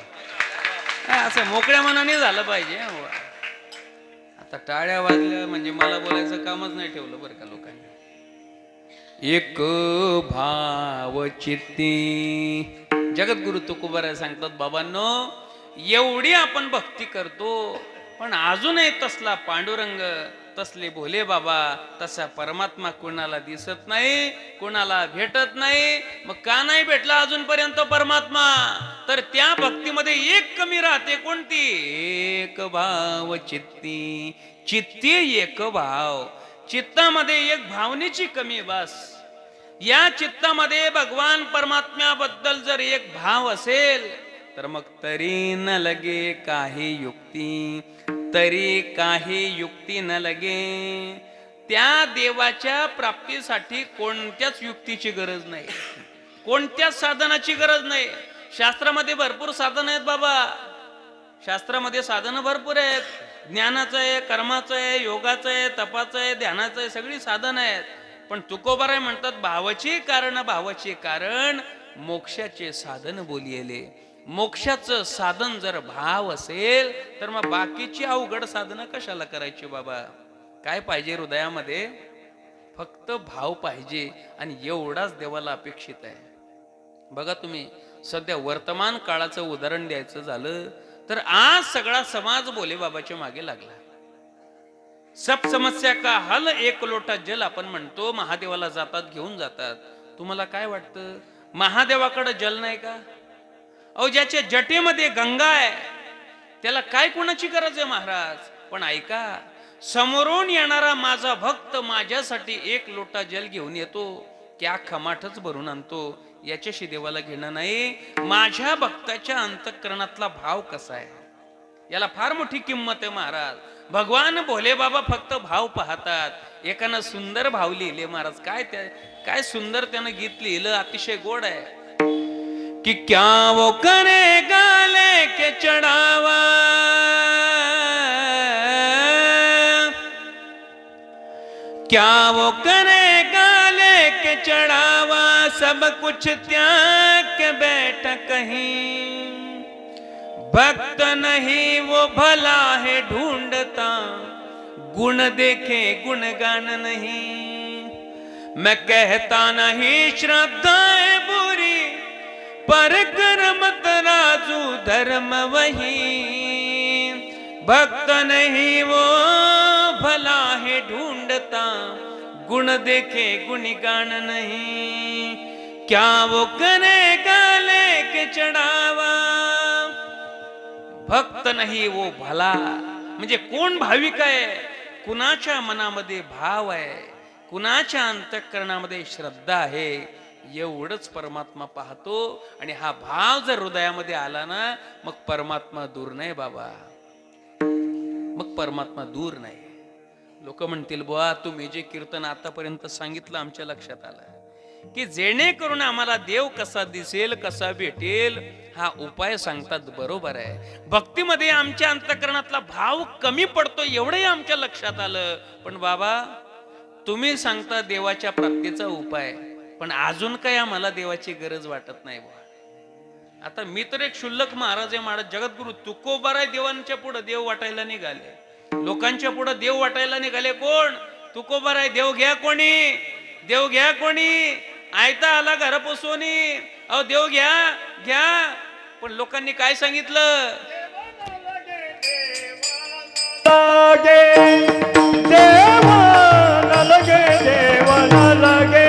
असं मोकळ्या मनाने झालं पाहिजे. आता टाळ्या वाजल्या म्हणजे मला बोलायचं कामच नाही ठेवलं बरं का लोकांनी. एक भाव चित्ती. जगद्गुरु तुकोबाराय सांगतात, बाबांनो एवढी आपण भक्ती करतो पण अजूनही तसला पांडुरंग, तसले भोले बाबा, तसा परमात्मा कोणाला दिसत नाही, कोणाला भेटत नाही. मग का नाही भेटला अजूनपर्यंत परमात्मा? तर त्या भक्तीमध्ये एक कमी राहते. कोणती? एक भाव चित्ती. चित्ती एक भाव. चित्तामध्ये एक भावनेची कमी. बस या चित्तामध्ये भगवान परमात्म्याबद्दल जर एक भाव असेल तर मग तरी न लगे काही युक्ती, तरी काही युक्ती न लगे. त्या देवाच्या प्राप्तीसाठी कोणत्याच युक्तीची गरज नाही, कोणत्याच साधनाची गरज नाही. शास्त्रामध्ये भरपूर साधन आहेत बाबा. शास्त्रामध्ये साधनं भरपूर आहेत. ज्ञानाचं आहे, कर्माचं आहे, योगाचं आहे, तपाचं आहे, ध्यानाचं आहे, सगळी साधन आहेत. पण तुकोबाराय म्हणतात भावाची कारण मोक्षाचे साधन बोलिले. मोक्षाचं साधन जर भाव असेल तर मग बाकीची अवघड साधनं कशाला करायची बाबा? काय पाहिजे हृदयामध्ये? फक्त भाव पाहिजे. आणि एवढाच देवाला अपेक्षित आहे. बघा तुम्ही सध्या वर्तमान काळाचं उदाहरण द्यायचं झालं तर आज सगळा समाज भोले बाबाच्या मागे लागला. सब समस्या का हल एक लोटा जल आपण म्हणतो. महादेवाला जातात, घेऊन जातात. तुम्हाला काय वाटतं? महादेवाकडे जल नाही का? अहो ज्याच्या जटेमध्ये गंगा आहे त्याला काय कोणाची गरज आहे महाराज? पण ऐका, समोरून येणारा माझा भक्त माझ्यासाठी एक लोटा जल घेऊन येतो, त्या खमाठच भरून आणतो, याच्याशी देवाला घेणं नाही. माझ्या भक्ताच्या अंतःकरणातला भाव कसा आहे याला फार मोठी किंमत आहे महाराज. भगवान भोले बाबा फक्त भाव पाहतात. एकानं सुंदर भाव लिहिले महाराज, काय सुंदर त्यानं गीत लिहिलं, अतिशय गोड आहे. कि क्या वो करेगा लेके चढ़ावा, क्या वो करेगा लेके चढ़ावा, सब कुछ त्याग के बैठ कहीं, भक्त नहीं वो भला है ढूंढता, गुण देखे गुणगान नहीं, मैं कहता नहीं श्रद्धा है बुरी, पर कर्म तराजू धर्म वही, भक्त नहीं वो भला है ढूंढता, गुण देखे गुणगान नहीं, क्या वो करेगा लेके चढ़ावा. भक्त नाही वो भला, म्हणजे कोण भाविक आहे, कुणाच्या मनामध्ये भाव आहे, कुणाच्या अंतःकरणामध्ये श्रद्धा आहे, एवढंच परमात्मा पाहतो. आणि हा भाव जर हृदयामध्ये आला ना, मग परमात्मा दूर नाही बाबा, मग परमात्मा दूर नाही. लोक म्हणतील, बुवा तुम्ही जे कीर्तन आतापर्यंत सांगितलं आमच्या लक्षात आलं की जेणेकरून आम्हाला देव कसा दिसेल, कसा भेटेल, हा उपाय सांगतात. बरोबर आहे, भक्तीमध्ये आमच्या अंतःकरणातला भाव कमी पडतो एवढंही आमच्या लक्षात आलं. पण बाबा तुम्ही सांगता देवाच्या प्राप्तीचा उपाय, पण अजून काही आम्हाला देवाची गरज वाटत नाही बुवा. आता मी तर एक क्षुल्लक महाराज आहे, महाराज जगद्गुरु तुकोबाराय देवांच्या पुढे देव वाटायला निघाले, लोकांच्या पुढे देव वाटायला निघाले. कोण? तुकोबाराय. देव घ्या कोणी, देव घ्या कोणी, आयता आला घर पोसोनी, अहो देव घ्या घ्या. पण लोकांनी काय सांगितलं? देवाला लगे, देवाला लगे,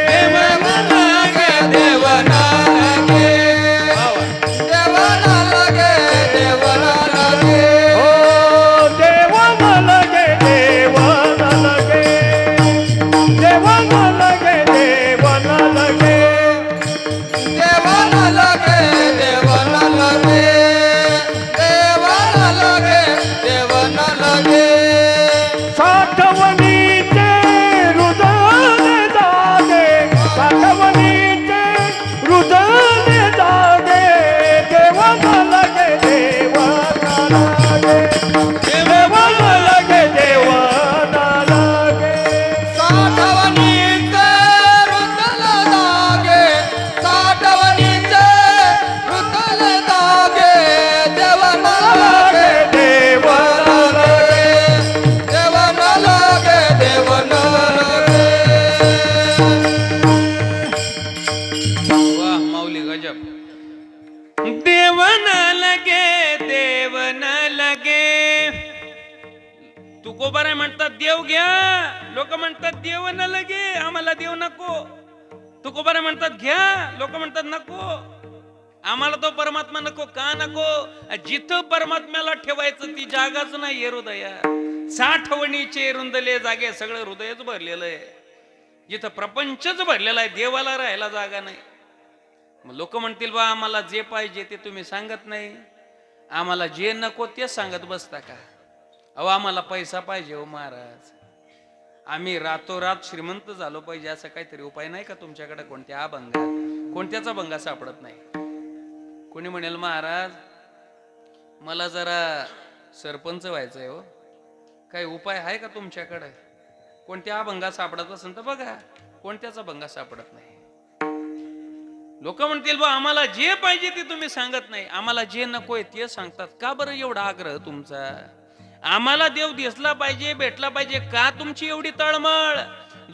देवाला लगे, देवाला लगे, देवाला लगे, हो देवाला लगे, देवाला लगे, देवाला लगे, देवाला लगे, देवाला लगे, देवाला लगे, देवाला लगे, देवाला लगे. साठवणीचे हृदय जागे, साठवणीचे हृदय जागे, देवाला लगे, देवाला लगे, देवाला लगे, देवाला लगे. साठवणीचे हृदय जागे, साठवणीचे हृदय जागे, देवाला लगे, देवाला लगे, देवाला लगे, देवाला लगे. वाह माऊली गजब. देवन लगे, देवन लगे. तुकोबाराय म्हणतात देव घ्या, लोक म्हणतात देव न लगे, आम्हाला देव नको. तुकोबाराय म्हणतात घ्या, लोक म्हणतात नको, आम्हाला तो परमात्मा नको. का नको? जिथं परमात्म्याला ठेवायचं ती जागाच नाही हृदया. साठवणीचे रुंदले जागे, सगळं हृदयच भरलेलं आहे, जिथं प्रपंचच भरलेला आहे, देवाला राहायला जागा नाही. मग लोक म्हणतील बा आम्हाला जे पाहिजे ते तुम्ही सांगत नाही, आम्हाला जे नको ते सांगत बसता का? अहो आम्हाला पैसा पाहिजे हो महाराज, आम्ही रातोरात श्रीमंत झालो पाहिजे, असं काहीतरी उपाय नाही का तुमच्याकडे? कोणत्या अभंगात कोणत्याचा भंगा सापडत नाही. कोणी म्हणेल महाराज मला जरा सरपंच व्हायचंय हो, काही उपाय आहे का तुमच्याकडे? कोणत्या अभंगा सापडत असेल तर बघा, कोणत्याचा भंगा सापडत नाही. लोक म्हणतील बा आम्हाला जे पाहिजे ते तुम्ही सांगत नाही, आम्हाला जे नकोय ते सांगतात. का बरं एवढा आग्रह तुमचा? आम्हाला देव दिसला पाहिजे, भेटला पाहिजे, का तुमची एवढी तळमळ?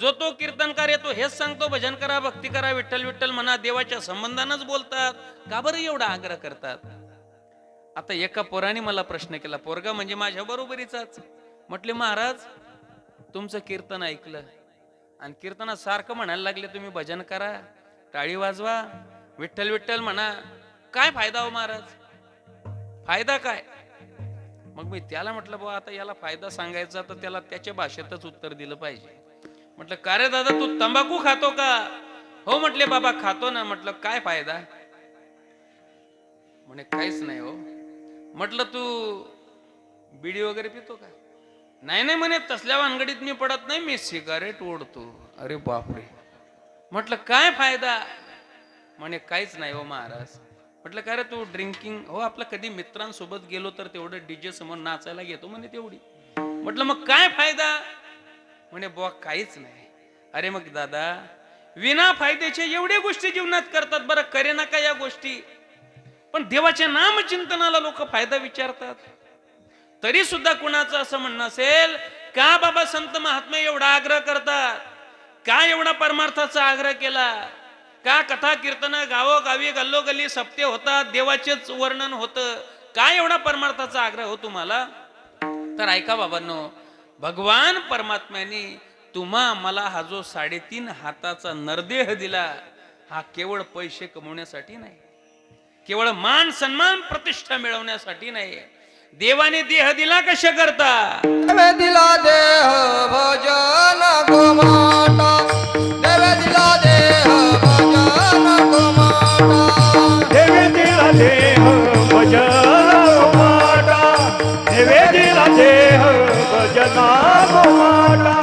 जो तो कीर्तनकार येतो हेच सांगतो भजन करा, भक्ती करा, विठ्ठल विठ्ठल म्हणा, देवाच्या संबंधानच बोलतात. का बरं एवढा आग्रह करतात? आता एका पोराने मला प्रश्न केला, पोरगा म्हणजे माझ्या बरोबरीचाच. म्हटले महाराज तुमचं कीर्तन ऐकलं आणि कीर्तनात सारखं म्हणायला लागले तुम्ही भजन करा, टाळी वाजवा, विठ्ठल विठ्ठल म्हणा. काय फायदा हो महाराज, फायदा काय? मग मी त्याला म्हटलं बुवा आता याला फायदा सांगायचा तर त्याला त्याच्या भाषेतच उत्तर दिलं पाहिजे. म्हटलं का रे दादा तू तंबाखू खातो का? हो म्हटले बाबा खातो ना. म्हटलं काय फायदा? म्हणे काहीच नाही हो. म्हटलं तू बिडी वगैरे पितो का? नाही नाही म्हणे तसल्या वानगडीत मी पडत नाही, मी सिगारेट ओढतो. अरे बापरे. म्हटलं काय फायदा? म्हणे काहीच नाही हो महाराज. म्हटलं काय रे तू ड्रिंकिंग? हो आपलं कधी मित्रांसोबत गेलो तर तेवढं डीजे समोर नाचायला घेतो म्हणे तेवढी. म्हटलं मग काय फायदा? म्हणे बुवा काहीच नाही. अरे मग दादा विना फायद्याच्या एवढ्या गोष्टी जीवनात करतात, बरं करे नका या गोष्टी, पण देवाच्या नामचिंतनाला लोक फायदा विचारतात. तरी सुद्धा कुणाचं असं म्हणणं असेल का बाबा संत महात्मे एवढा आग्रह करतात, का एवढा परमार्थाचा आग्रह केला, का कथा कीर्तन गावोगावी गल्लोगल्ली सप्ते होतात, देवाचेच वर्णन होतं, काय एवढा परमार्थाचा आग्रह हो तुम्हाला? तर ऐका बाबांनो, भगवान परमात्म्याने तुम्हा मला हा जो 3.5 हाताचा नरदेह दिला, हा केवळ पैसे कमवण्यासाठी नाही, केवळ मान सन्मान प्रतिष्ठा मिळवण्यासाठी नाही. देवाने देह दिला कशा करता? देवे दिला देह भजन गोमाता, देवे दिला देह भजन गोमाता, देवे दिला देह भजन गोमाता, देवे दिला देह भजना गोमाता.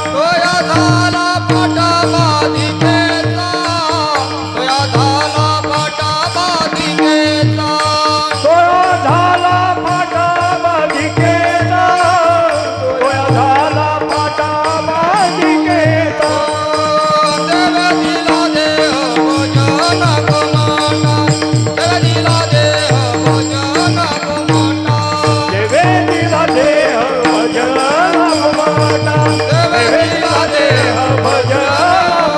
तोया झाला पाटा बाधिकेचा, तोया झाला पाटा बाधिकेचा, तोया झाला पाटा बाधिकेचा, तोया झाला पाटा बाधिकेचा. देवे दिला देह भजन गोमाता, देवे दिला देह भजन गोमाता, देवे दिला देह भजन गोमाता, देवे दिला देह भजन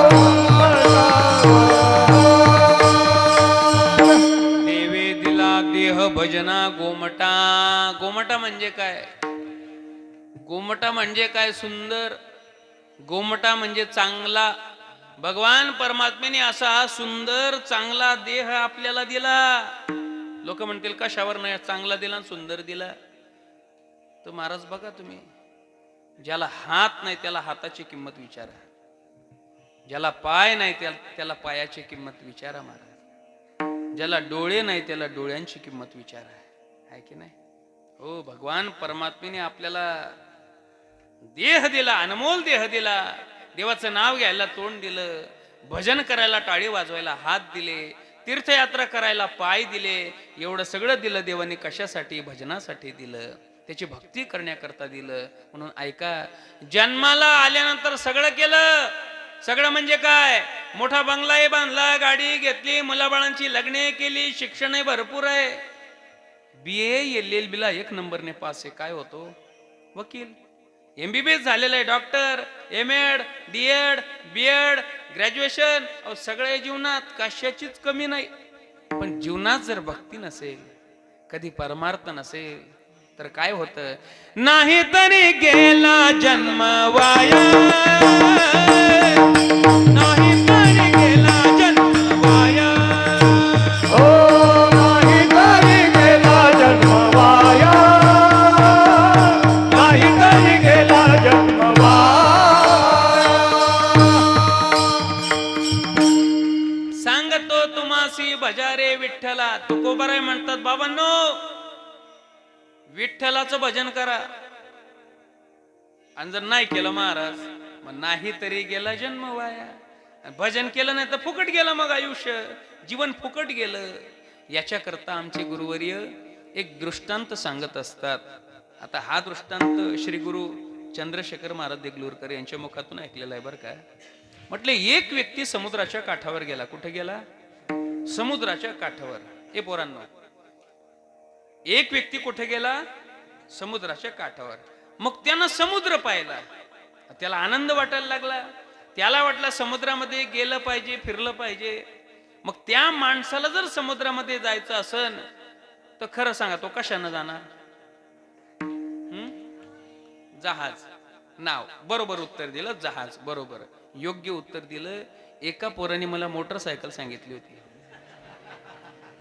गोमाता. देवे दिला देह भजना गोमटा. गोमटा म्हणजे काय? गोमटा म्हणजे काय? सुंदर. गोमटा म्हणजे चांगला. भगवान परमात्म्याने असा हा सुंदर चांगला देह आपल्याला दिला. लोक म्हणतील कशावर नाही चांगला दिला आणि सुंदर दिला? तर महाराज बघा तुम्ही, ज्याला हात नाही त्याला हाताची किंमत विचारा, ज्याला पाय नाही त्याला पायाची किंमत विचारा महाराज, ज्याला डोळे नाही त्याला डोळ्यांची किंमत विचारा. आहे की नाही? हो, भगवान परमात्म्याने आपल्याला देह दिला, अनमोल देह दिला. देवाचं नाव घ्यायला तोंड दिलं, भजन करायला टाळी वाजवायला हात दिले, तीर्थयात्रा करायला पाय दिले. एवढं सगळं दिलं देवाने कशासाठी? भजनासाठी दिलं, त्याची भक्ती करण्याकरता दिलं. म्हणून ऐका, जन्माला आल्यानंतर सगळं केलं. सगळं म्हणजे काय? मोठा बंगलाही बांधला, गाडी घेतली, मुलाबाळांची लग्ने केली, शिक्षणही भरपूर आहे. BA LLB ला 1 नंबरने पास आहे. काय होतो? वकील. MBBS झालेलं आहे, doctor, MAd, DEd, BEd, graduation. सगळ्या जीवनात कशाचीच कमी नाही. पण जीवनात जर भक्ती नसेल, कधी परमार्थ नसेल, तर काय होतं? नाही तरी गेला जन्म वाया, नाही तरी गेला जन्म वाया. ओ नाही तरी गेला जन्म वाया, नाही तरी गेला जन्म वाया. सांगतो तुम्हासी भजारे विठ्ठला. तुकोबाराय म्हणतात बाबांनो, विठ्ठलाचं भजन करा. आणि जर नाही केलं महाराज, मग नाही तरी गेला जन्म वाया. भजन केलं नाही तर फुकट गेलं, मग आयुष्य, जीवन फुकट गेलं. याच्याकरता आमचे गुरुवर्य एक दृष्टांत सांगत असतात. आता हा दृष्टांत श्री गुरु चंद्रशेखर महाराज देगलूरकर यांच्या मुखातून ऐकलेला आहे बरं का. म्हटले एक व्यक्ती समुद्राच्या काठावर गेला. कुठे गेला? समुद्राच्या काठावर. हे पोरांनो, एक व्यक्ती कुठे गेला? समुद्राच्या काठावर. मग त्यानं समुद्र पाहिला, त्याला आनंद वाटायला लागला. त्याला वाटलं समुद्रामध्ये गेलं पाहिजे, फिरलं पाहिजे. मग त्या माणसाला जर समुद्रामध्ये जायचं असेल तर खरं सांगा तो कशानं जाणार? जहाज. नाव बरोबर उत्तर दिलं. जहाज बरोबर योग्य उत्तर दिलं. एका पोराने मला मोटरसायकल सांगितली होती.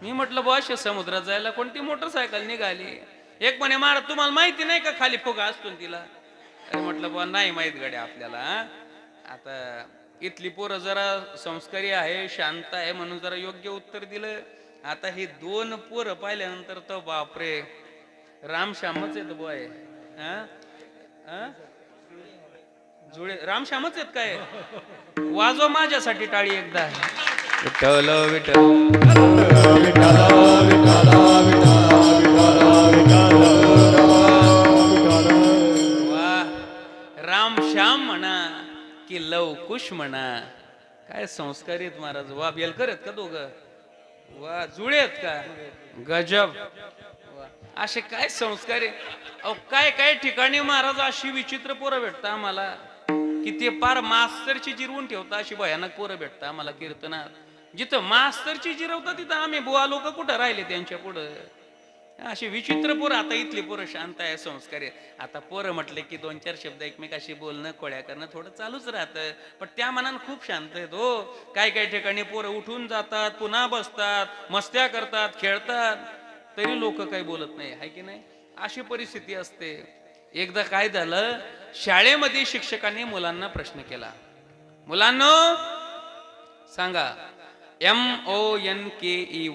मी म्हटलं बुवा समुद्रात जायला कोणती मोटरसायकल निघाली. एक म्हणे महाराज तुम्हाला माहिती नाही का खाली फुगा असतो ना तिला. अरे म्हटलं बुवा नाही माहित गड्या आपल्याला. आता इथली पोरं जरा संस्कारी आहे, शांत आहे म्हणून जरा योग्य उत्तर दिलं. आता ही दोन पोरं पाहिल्यानंतर तर बापरे रामश्यामच येत बॉय. जुळे रामश्यामच येत काय. वाजव माझ्यासाठी टाळी एकदा. विठ्ठल विठ्ठल विठ्ठल विठ्ठल विठ्ठल वा. रामश्याम म्हणा की लवकुश म्हणा, काय संस्कारित महाराज. वा बेलकर आहेत का दोघं. वा जुळे आहेत का. गजब. वा. असे काय संस्कारी. अहो काय काय ठिकाणी महाराज अशी विचित्र पोरं भेटता आम्हाला की ते पार मास्तरची जिरवून ठेवता. अशी भयानक पोरं भेटता आम्हाला कीर्तनात. जिथं मास्तरची जिरवता तिथं आम्ही बुवा लोक कुठं राहिले त्यांच्या पुढं. अशी विचित्र पोरं. आता इथली पोरं शांत आहे, संस्कारी. आता पोरं म्हटले की दोन चार शब्द एकमेकाशी बोलणं खोड्या करणं थोडं चालूच राहतं. पण त्या मनानं खूप शांत आहेत हो. काय काय ठिकाणी पोरं उठून जातात, पुन्हा बसतात, मस्त्या करतात, खेळतात, तरी लोक काही बोलत नाही. आहे की नाही. अशी परिस्थिती असते. एकदा काय झालं, शाळेमध्ये शिक्षकांनी मुलांना प्रश्न केला. मुलांनो सांगा MONKEY.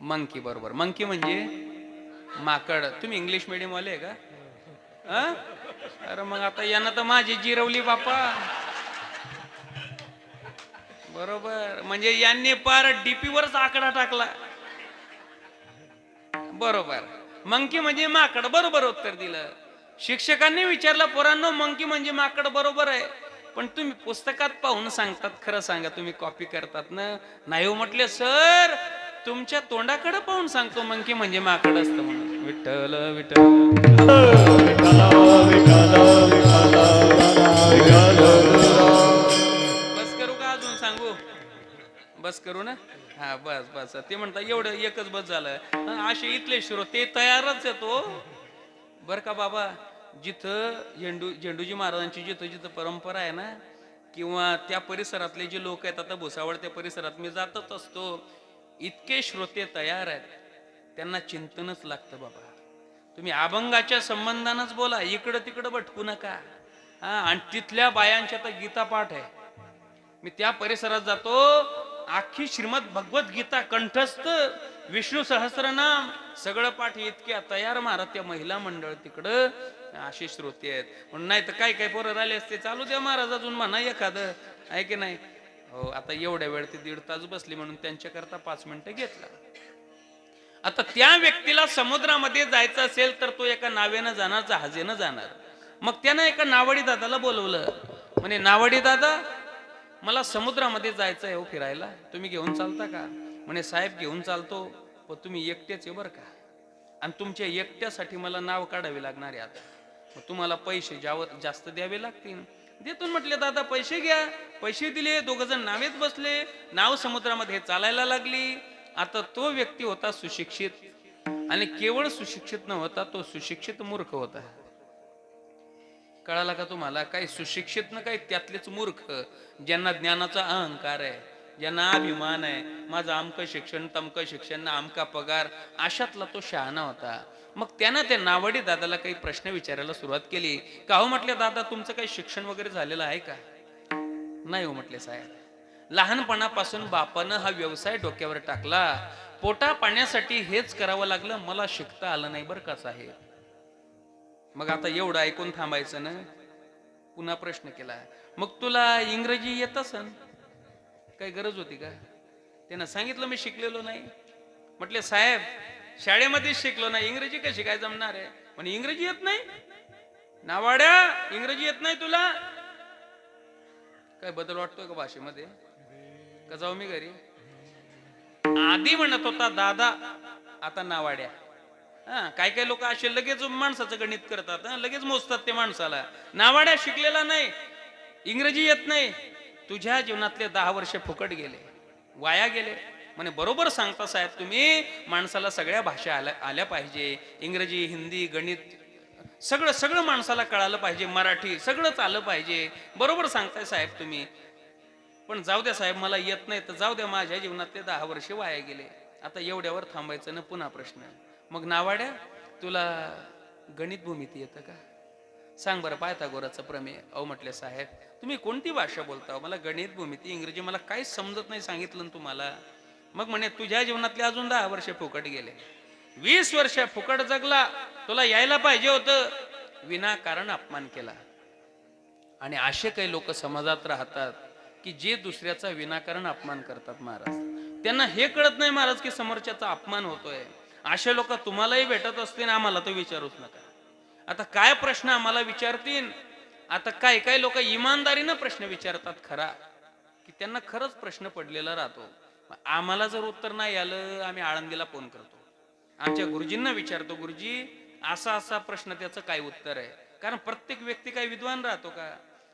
मंकी. बरोबर. मंकी म्हणजे माकड. तुम्ही इंग्लिश मीडियम वाले आहे का. अरे मग आता यांना तर माझी जिरवली बापा. बरोबर. म्हणजे यांनी पार DP वरच आकडा टाकला. बरोबर. मंकी म्हणजे माकड. बरोबर उत्तर दिलं. शिक्षकांनी विचारलं पोरांनो मंकी म्हणजे माकड बरोबर आहे, पण तुम्ही पुस्तकात पाहून सांगतात खरं सांगा तुम्ही कॉपी करतात ना. नाही हो म्हटले सर, तुमच्या तोंडाकडे पाहून सांगतो मंकी म्हणजे माकड असतं म्हणून. विठ्ठल विठ्ठल बस करू का अजून सांगू. बस करू ना. हा बस बस. ते म्हणतात एवढं एकच बस झालं. असे इथले श्रोते तयारच येतो बर का बाबा. जिथं झेंडूजी महाराजांची जिथं जिथं परंपरा आहे ना, किंवा त्या परिसरातले जे लोक आहेत, आता भुसावळ त्या परिसरात मी जातच असतो, इतके श्रोते तयार आहेत. त्यांना चिंतनच लागतं बाबा. तुम्ही अभंगाच्या संबंधानच बोला, इकडं तिकडं भटकू नका. आणि तिथल्या बायांच्या तर गीता पाठ आहे. मी त्या परिसरात जातो, अख्खी श्रीमद भगवत गीता कंठस्थ, विष्णू सहस्रनाम सगळं पाठ. इतक्या तयार महाराज त्या महिला मंडळ तिकडं. असे श्रोते आहेत. म्हणून नाही तर काय काय पोरं राहिले असते. चालू द्या महाराज अजून म्हणा एखादं. आहे की नाही. हो. आता एवढ्या वेळ ते 1.5 तास बसले म्हणून त्यांच्याकरता 5 मिनिटं घेतला. आता त्या व्यक्तीला समुद्रामध्ये जायचं असेल तर तो एका नावेनं जाणार, जहाजेनं जाणार. मग त्यानं एका नावडी दादाला बोलवलं. म्हणे नावडी दादा मला समुद्रामध्ये जायचं आहे हो फिरायला, तुम्ही घेऊन चालता का. म्हणे साहेब घेऊन चालतो, पण तुम्ही एकटेच आहे बरं का, आणि तुमच्या एकट्यासाठी मला नाव काढावी लागणार आहे. आता मग तुम्हाला पैसे जास्त द्यावे लागतील. देतून म्हटले दादा पैसे घ्या. पैसे दिले. 2 जण नावेत बसले. नाव समुद्रामध्ये चालायला लागली. आता तो व्यक्ती होता सुशिक्षित, आणि केवळ सुशिक्षित न होता तो सुशिक्षित मूर्ख होता. कळाला का तुम्हाला. काही सुशिक्षित न काही त्यातलेच मूर्ख, ज्यांना ज्ञानाचा अहंकार आहे, ज्यांना अभिमान आहे, माझं आमकं शिक्षण तमकं शिक्षण आमका पगार, अशातला तो शहाणा होता. मग त्यानं त्या नावडी दादाला काही प्रश्न विचारायला सुरुवात केली. का हो म्हटले दादा तुमचं काही शिक्षण वगैरे झालेलं आहे का. नाही हो म्हटले साहेब, लहानपणापासून बापानं हा व्यवसाय डोक्यावर टाकला, पोटा पाण्यासाठी हेच करावं लागलं, मला शिकता आलं नाही बरं का साहेब. मग आता एवढं ऐकून थांबायचं ना. पुन्हा प्रश्न केला, मग तुला इंग्रजी येत असन, काही गरज होती का. त्यानं सांगितलं मी शिकलेलो नाही. म्हटले साहेब शाळेमध्ये शिकलो नाही, इंग्रजी कशी काय जमणार आहे. म्हणे इंग्रजी येत नाही. नावाड्या इंग्रजी येत नाही तुला. काय बदल वाटतोय का भाषेमध्ये. का जाऊ मी घरी. आधी म्हणत होता दादा, आता नावाड्या. काय काय लोक असे लगेच माणसाचं गणित करतात, लगेच मोजतात ते माणसाला. नावाड्या शिकलेला नाही, इंग्रजी येत नाही, तुझ्या जीवनातले 10 वर्ष फुकट गेले, वाया गेले. म्हणे बरोबर सांगता साहेब तुम्ही, माणसाला सगळ्या भाषा आल्या पाहिजे, इंग्रजी हिंदी गणित सगळं सगळं माणसाला कळालं पाहिजे, मराठी सगळंच आलं पाहिजे. बरोबर सांगताय साहेब तुम्ही. पण जाऊ द्या साहेब, मला येत नाही तर जाऊ द्या, माझ्या जीवनातले 10 वर्ष वाया गेले. आता एवढ्यावर थांबायचं ना, पुन्हा प्रश्न. मग नावाड्या, तुला गणित भूमिती येतं का? सांग बरं पायथागोरसचं प्रमेय. अहो म्हटले साहेब, तुम्ही कोणती भाषा बोलता? मला गणित भूमिती इंग्रजी मला काहीच समजत नाही सांगितलं ना तुम्हाला. मग म्हणे तुझ्या जीवनातले अजून 10 वर्ष फुकट गेले. 20 वर्ष फुकट जगला, तुला यायला पाहिजे होतं, विनाकारण अपमान केला. आणि असे काही लोक समाजात राहतात की जे दुसऱ्याचा विनाकारण अपमान करतात महाराज. त्यांना हे कळत नाही महाराज की समोरच्याचा अपमान होतोय. असे लोक तुम्हालाही भेटत असतील, आम्हाला तर विचारूच नका. आता काय प्रश्न आम्हाला विचारतील? आता काय काय लोक इमानदारीनं प्रश्न विचारतात खरा, की त्यांना खरंच प्रश्न पडलेला राहतो. आम्हाला जर उत्तर नाही आलं, आम्ही आळंदीला फोन करतो, आमच्या गुरुजींना विचारतो, गुरुजी असा असा प्रश्न, त्याचं काय उत्तर आहे? कारण प्रत्येक व्यक्ती काय विद्वान राहतो का?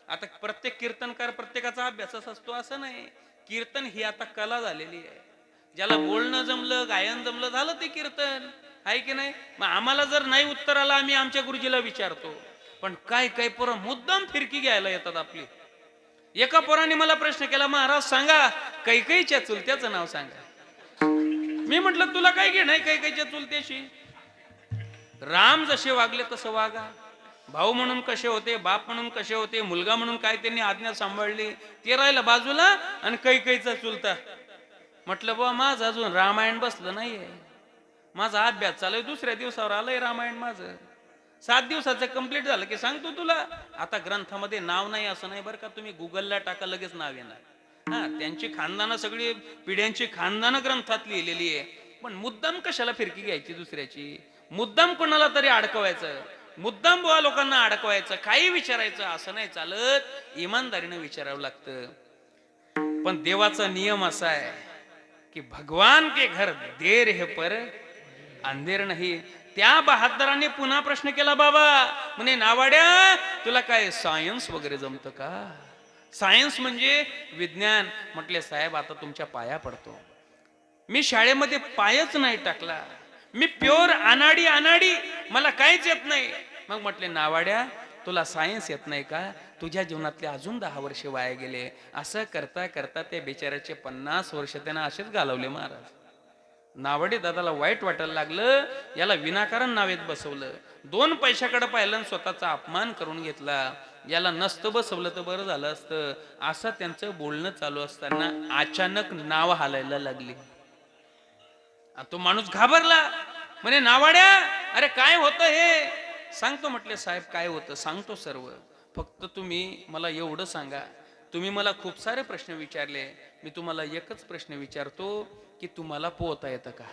आता प्रत्येक कीर्तनकार प्रत्येकाचा अभ्यासच असतो असं नाही. कीर्तन ही आता कला झालेली आहे. ज्याला बोलणं जमलं, गायन जमलं, झालं ते कीर्तन, आहे की नाही? मग आम्हाला जर नाही उत्तर आलं, आम्ही आमच्या गुरुजीला विचारतो. पण काय काय पोरं मुद्दाम फिरकी घ्यायला येतात आपली. एका पोराने मला प्रश्न केला, महाराज सांगा कैकेयीच्या चुलत्याचं नाव सांगा. मी म्हटलं तुला काय घे नाही कैकेयीच्या चुलत्याशी? राम जसे वागले तसं वागा. भाऊ म्हणून कसे होते, बाप म्हणून कसे होते, मुलगा म्हणून काय त्यांनी आज्ञा सांभाळली, ते राहिलं बाजूला. आणि कैकेयीचा चुलता. म्हटलं बुवा माझं अजून रामायण बसलं नाहीये, माझा अभ्यास चालू, दुसऱ्या दिवसावर आलंय रामायण माझं. 7 दिवसाचं कंप्लीट झालं की सांगतो तुला. आता ग्रंथामध्ये नाव नाही असं नाही बरं का, तुम्ही गुगलला टाका लगेच नाव येणार. हा, त्यांची खानदानं सगळी पिढ्यांची खानदानं ग्रंथात लिहिलेली आहे. पण मुद्दाम कशाला फिरकी घ्यायची दुसऱ्याची? मुद्दाम कोणाला तरी अडकवायचं, मुद्दाम बुवा लोकांना अडकवायचं, काही विचारायचं असं नाही चालत. इमानदारीनं विचारावं लागतं. पण देवाचा नियम असा आहे की भगवान के घर देर है पर अंधेर नाही. त्या बहादराने पुन्हा प्रश्न केला, बाबा म्हणे नावाड्या तुला काय सायन्स वगैरे जमतं का? सायन्स म्हणजे विज्ञान. म्हटले साहेब आता तुमच्या पाया पडतो, मी शाळेमध्ये पायच नाही टाकला, मी प्युअर अनाडी, मला काहीच येत नाही. मग म्हटले नावाड्या तुला सायन्स येत नाही का? तुझ्या जीवनातले अजून 10 वर्ष वाया गेले. असं करता करता त्या बिचाऱ्याचे 50 वर्ष त्यांना असेच घालवले महाराज. नावाडे दादाला वाईट वाटायला लागलं, याला विनाकारण नावेत बसवलं, 2 पैशाकडे पाहिलं आणि स्वतःचा अपमान करून घेतला. याला नसतं बसवलं तर बरं झालं असतं. असं त्यांचं बोलणं चालू असताना अचानक नाव हालायला लागली. तो माणूस घाबरला. म्हणे नावाड्या अरे काय होतं हे? सांगतो. म्हटले साहेब काय होतं सांगतो सर्व, फक्त तुम्ही मला एवढं सांगा. तुम्ही मला खूप सारे प्रश्न विचारले, मी तुम्हाला एकच प्रश्न विचारतो की तुम्हाला पोहता येतं का?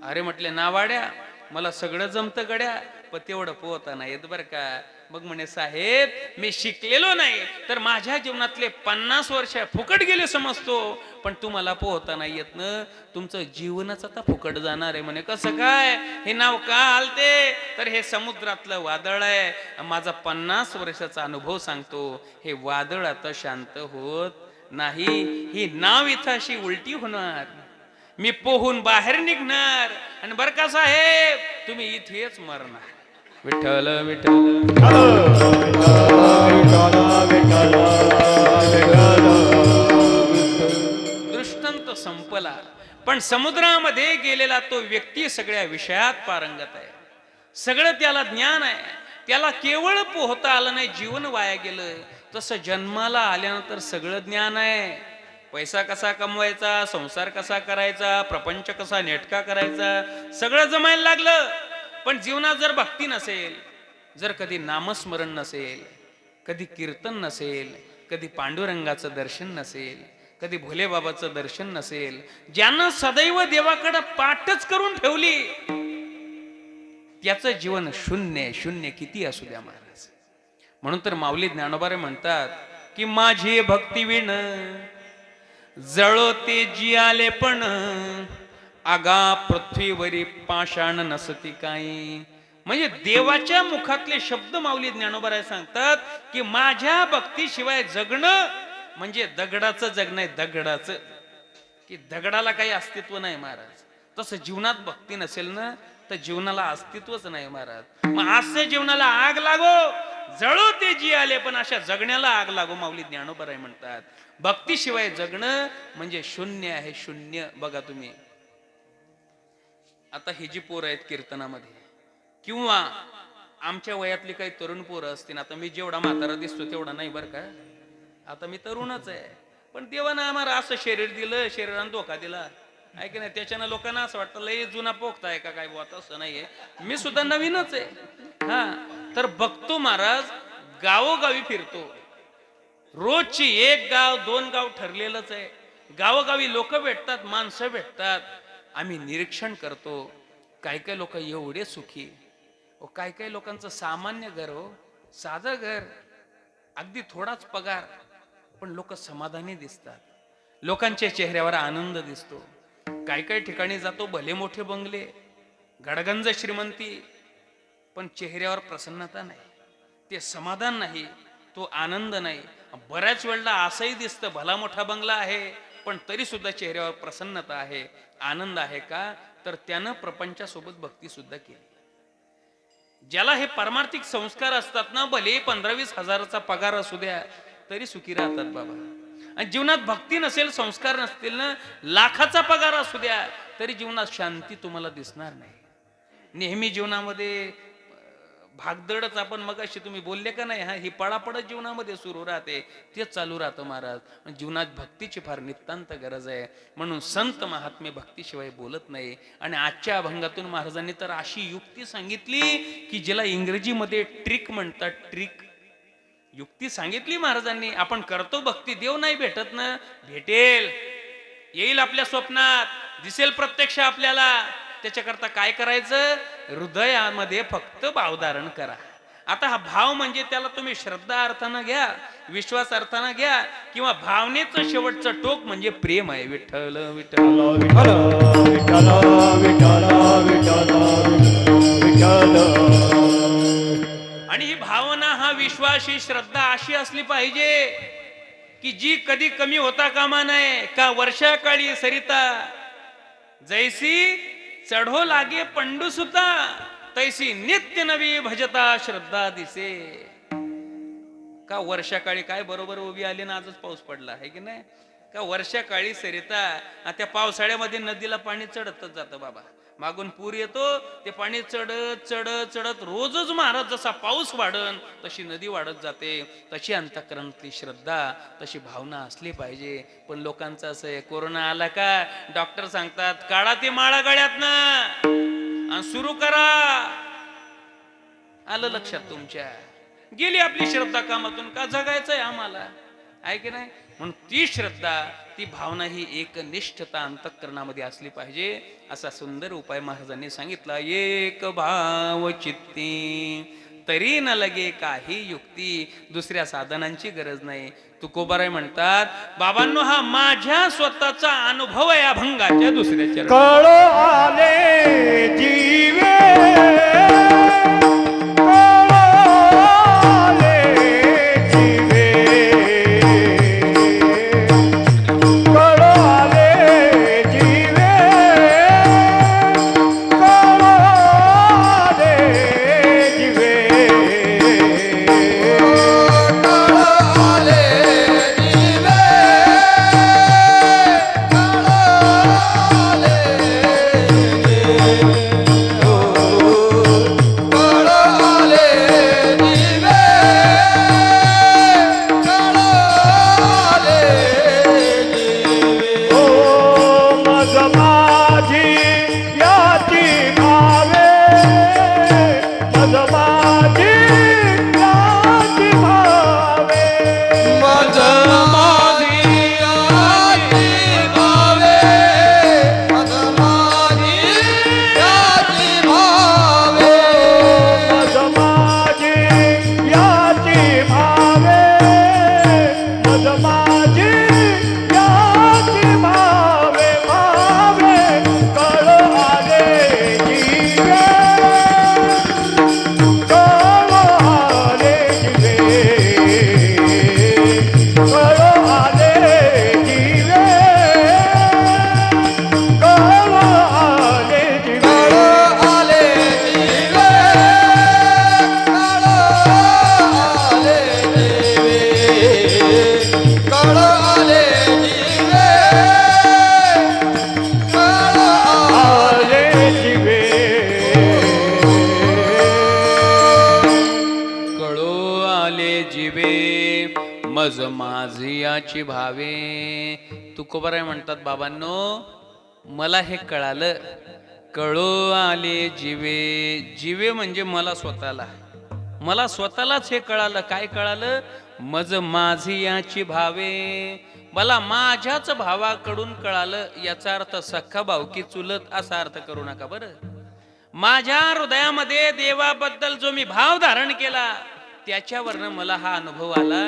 अरे म्हटले नावाड्या मला सगळं जमतं गड्या, पण तेवढं पोहता नाही येत बरं का. मग म्हणे साहेब मी शिकलेलो नाही तर माझ्या जीवनातले 50 वर्ष फुकट गेले समजतो, पण तुम्हाला पोहता नाही येत ना, तुमचं जीवनच आता फुकट जाणार आहे. म्हणे कसं काय? हे नाव का आलते? तर हे समुद्रातलं वादळ आहे. माझा 50 वर्षाचा अनुभव सांगतो, हे वादळ आता शांत होत नाही. ही नाव इथं अशी उलटी होणार, मी पोहून बाहेर निघणार, आणि बरं का साहेब तुम्ही इथेच मरणार. विठ्ठल विठ्ठल दृष्टांत संपला. पण समुद्रामध्ये गेलेला तो व्यक्ती सगळ्या विषयात पारंगत आहे, सगळं त्याला ज्ञान आहे. त्याला केवळ पोहता आलं नाही, जीवन वाया गेलं. तसं जन्माला आल्यानंतर सगळं ज्ञान आहे. पैसा कसा कमवायचा, संसार कसा करायचा, प्रपंच कसा नेटका करायचा, सगळं जमायला लागलं. पण जीवनात जर भक्ती नसेल, जर कधी नामस्मरण नसेल, कधी कीर्तन नसेल, कधी पांडुरंगाचं दर्शन नसेल, कधी भोलेबाबाचं दर्शन नसेल, ज्यानं सदैव देवाकडे पाठच करून ठेवली, त्याचं जीवन शून्य शून्य किती असू द्या महाराज. म्हणून तर माऊली ज्ञानोबा म्हणतात की माझी भक्ती विण जळो ते जी आले पण आगा पृथ्वीवरी पाषाण नसती काही. म्हणजे देवाच्या मुखातले शब्द माऊली ज्ञानोबा सांगतात की माझ्या भक्तीशिवाय जगणं म्हणजे दगडाचं जगणं आहे, दगडाचं, की दगडाला काही अस्तित्व नाही महाराज. तसं जीवनात भक्ती नसेल ना तर जीवनाला अस्तित्वच नाही महाराज. मग असं जीवनाला आग लागो, जळो ते जी आले, पण अशा जगण्याला आग लागो. माऊली ज्ञानोबराय म्हणतात भक्तीशिवाय जगणं म्हणजे शून्य आहे, शून्य. बघा तुम्ही आता ही जी पोरं आहेत कीर्तनामध्ये, किंवा आमच्या वयातली काही तरुण पोरं असतील, आता मी जेवढा म्हातारा दिसतो तेवढा नाही बरं का, आता मी तरुणच आहे, पण देवानं आम्हाला असं शरीर दिलं, शरीरानं धोका दिला आहे की नाही. त्याच्यानं लोकांना असं वाटतं लय जुना पोखता आहे का काय, बुवा तसं नाहीये, मी सुद्धा नवीनच आहे. हा, तर बघतो महाराज, गावोगावी फिरतो, रोजची 1 गाव 2 गाव ठरलेलंच आहे. गावोगावी लोक भेटतात, माणसं भेटतात, आम्ही निरीक्षण करतो. काय काय लोक एवढे सुखी, काय काय लोकांचं सामान्य घर, हो साधं घर, अगदी थोडाच पगार, पण लोक समाधानी दिसतात, लोकांच्या चेहऱ्यावर आनंद दिसतो. काय काय ठिकाणी जातो, भले मोठे बंगले, गडगंज श्रीमंती, पण चेहऱ्यावर प्रसन्नता नाही, ते समाधान नाही, तो आनंद नाही. बऱ्याच वेळेला असंही दिसतं, भला मोठा बंगला आहे पण तरी सुद्धा चेहऱ्यावर प्रसन्नता आहे, आनंद आहे का, तर त्यानं प्रपंचासोबत भक्ती सुद्धा केली. ज्याला हे पारमार्थिक संस्कार असतात ना, भले 15-20 हजाराचा पगार असू द्या तरी सुखी राहतात बाबा. आणि जीवनात भक्ती नसेल, संस्कार नसतील ना, लाखाचा पगार असू द्या तरी जीवनात शांती तुम्हाला दिसणार नाही. नेहमी जीवनामध्ये भागदडच, आपण मग अशी तुम्ही बोलले का नाही, हा ही पडापडच जीवनामध्ये सुरू राहते, तेच चालू राहतं महाराज. जीवनात भक्तीची फार नितांत गरज आहे. म्हणून संत महात्मे भक्तीशिवाय बोलत नाही. आणि आजच्या अभंगातून महाराजांनी तर अशी युक्ती सांगितली की जिला इंग्रजीमध्ये ट्रिक म्हणतात, ट्रिक युक्ती सांगितली महाराजांनी. आपण करतो भक्ती, देव नाही भेटत ना, भेटेल, येईल आपल्या स्वप्नात, दिसेल प्रत्यक्ष आपल्याला. त्याच्याकरता काय करायचं, हृदयामध्ये फक्त भाव धारण करा. आता हा भाव म्हणजे त्याला तुम्ही श्रद्धा अर्थानं घ्या, विश्वास अर्थानं घ्या, किंवा भावनेचं शेवटचं टोक म्हणजे प्रेम आहे. विठ्ठल विठ्ठल विठ्ठल विठ्ठल विठ्ठल विठ्ठल विठ्ठल. आणि ही भावना, हा विश्वास, ही श्रद्धा अशी असली पाहिजे की जी कधी कमी होता कामा नये. का वर्षाकाळी सरिता जैसी चढो लागे पंडुसुता, तैसी नित्य नवी भजता श्रद्धा दिसे. का वर्षाकाळी काय बरोबर उभी आली ना, आजच पाऊस पडला आहे की नाही. का वर्षाकाळी सरिता, त्या पावसाळ्यामध्ये नदीला पाणी चढतच जातं बाबा, मागून पूर येतो, ते पाणी चढत चढत चढत रोजच महाराज जसा पाऊस वाढन तशी नदी वाढत जाते. तशी अंतःकरणातली श्रद्धा, तशी भावना असली पाहिजे. पण लोकांचं असं आहे, कोरोना आला का डॉक्टर सांगतात काढा ते माळा गळ्यातनं आणि सुरू करा. आलं लक्षात तुमच्या, गेली आपली श्रद्धा कामातून. का जगायचंय आम्हाला, आहे की नाही. म्हणून ती श्रद्धा, ती भावना, ही एकनिष्ठता अंतःकरणामध्ये असली पाहिजे. असा सुंदर उपाय महाराजांनी सांगितला. एक भाव चित्ती तरी न लगे काही युक्ती, दुसऱ्या साधनांची गरज नाही. तुकोबाराय म्हणतात, बाबांनो हा माझ्या स्वतःचा अनुभव आहे अभंगाच्या दुसऱ्या चरणात. कळ आले जीवे, कळ आले जीवे, कळ आले जीवे, कळ आले जीवे. जीवे मज माझियाची भावे. तुकोबाराय म्हणतात, बाबांनो मला हे कळालं, कळो आले जीवे. जीवे म्हणजे मला स्वतःलाच हे कळालं. काय कळालं? मज माझियाची भावे, मला माझ्याच भावाकडून कळालं. याचा अर्थ सख्खा भावकी चुलत असा अर्थ करू नका बरं. माझ्या हृदयामध्ये देवाबद्दल जो मी भाव धारण केला त्याच्यावरनं मला हा अनुभव आला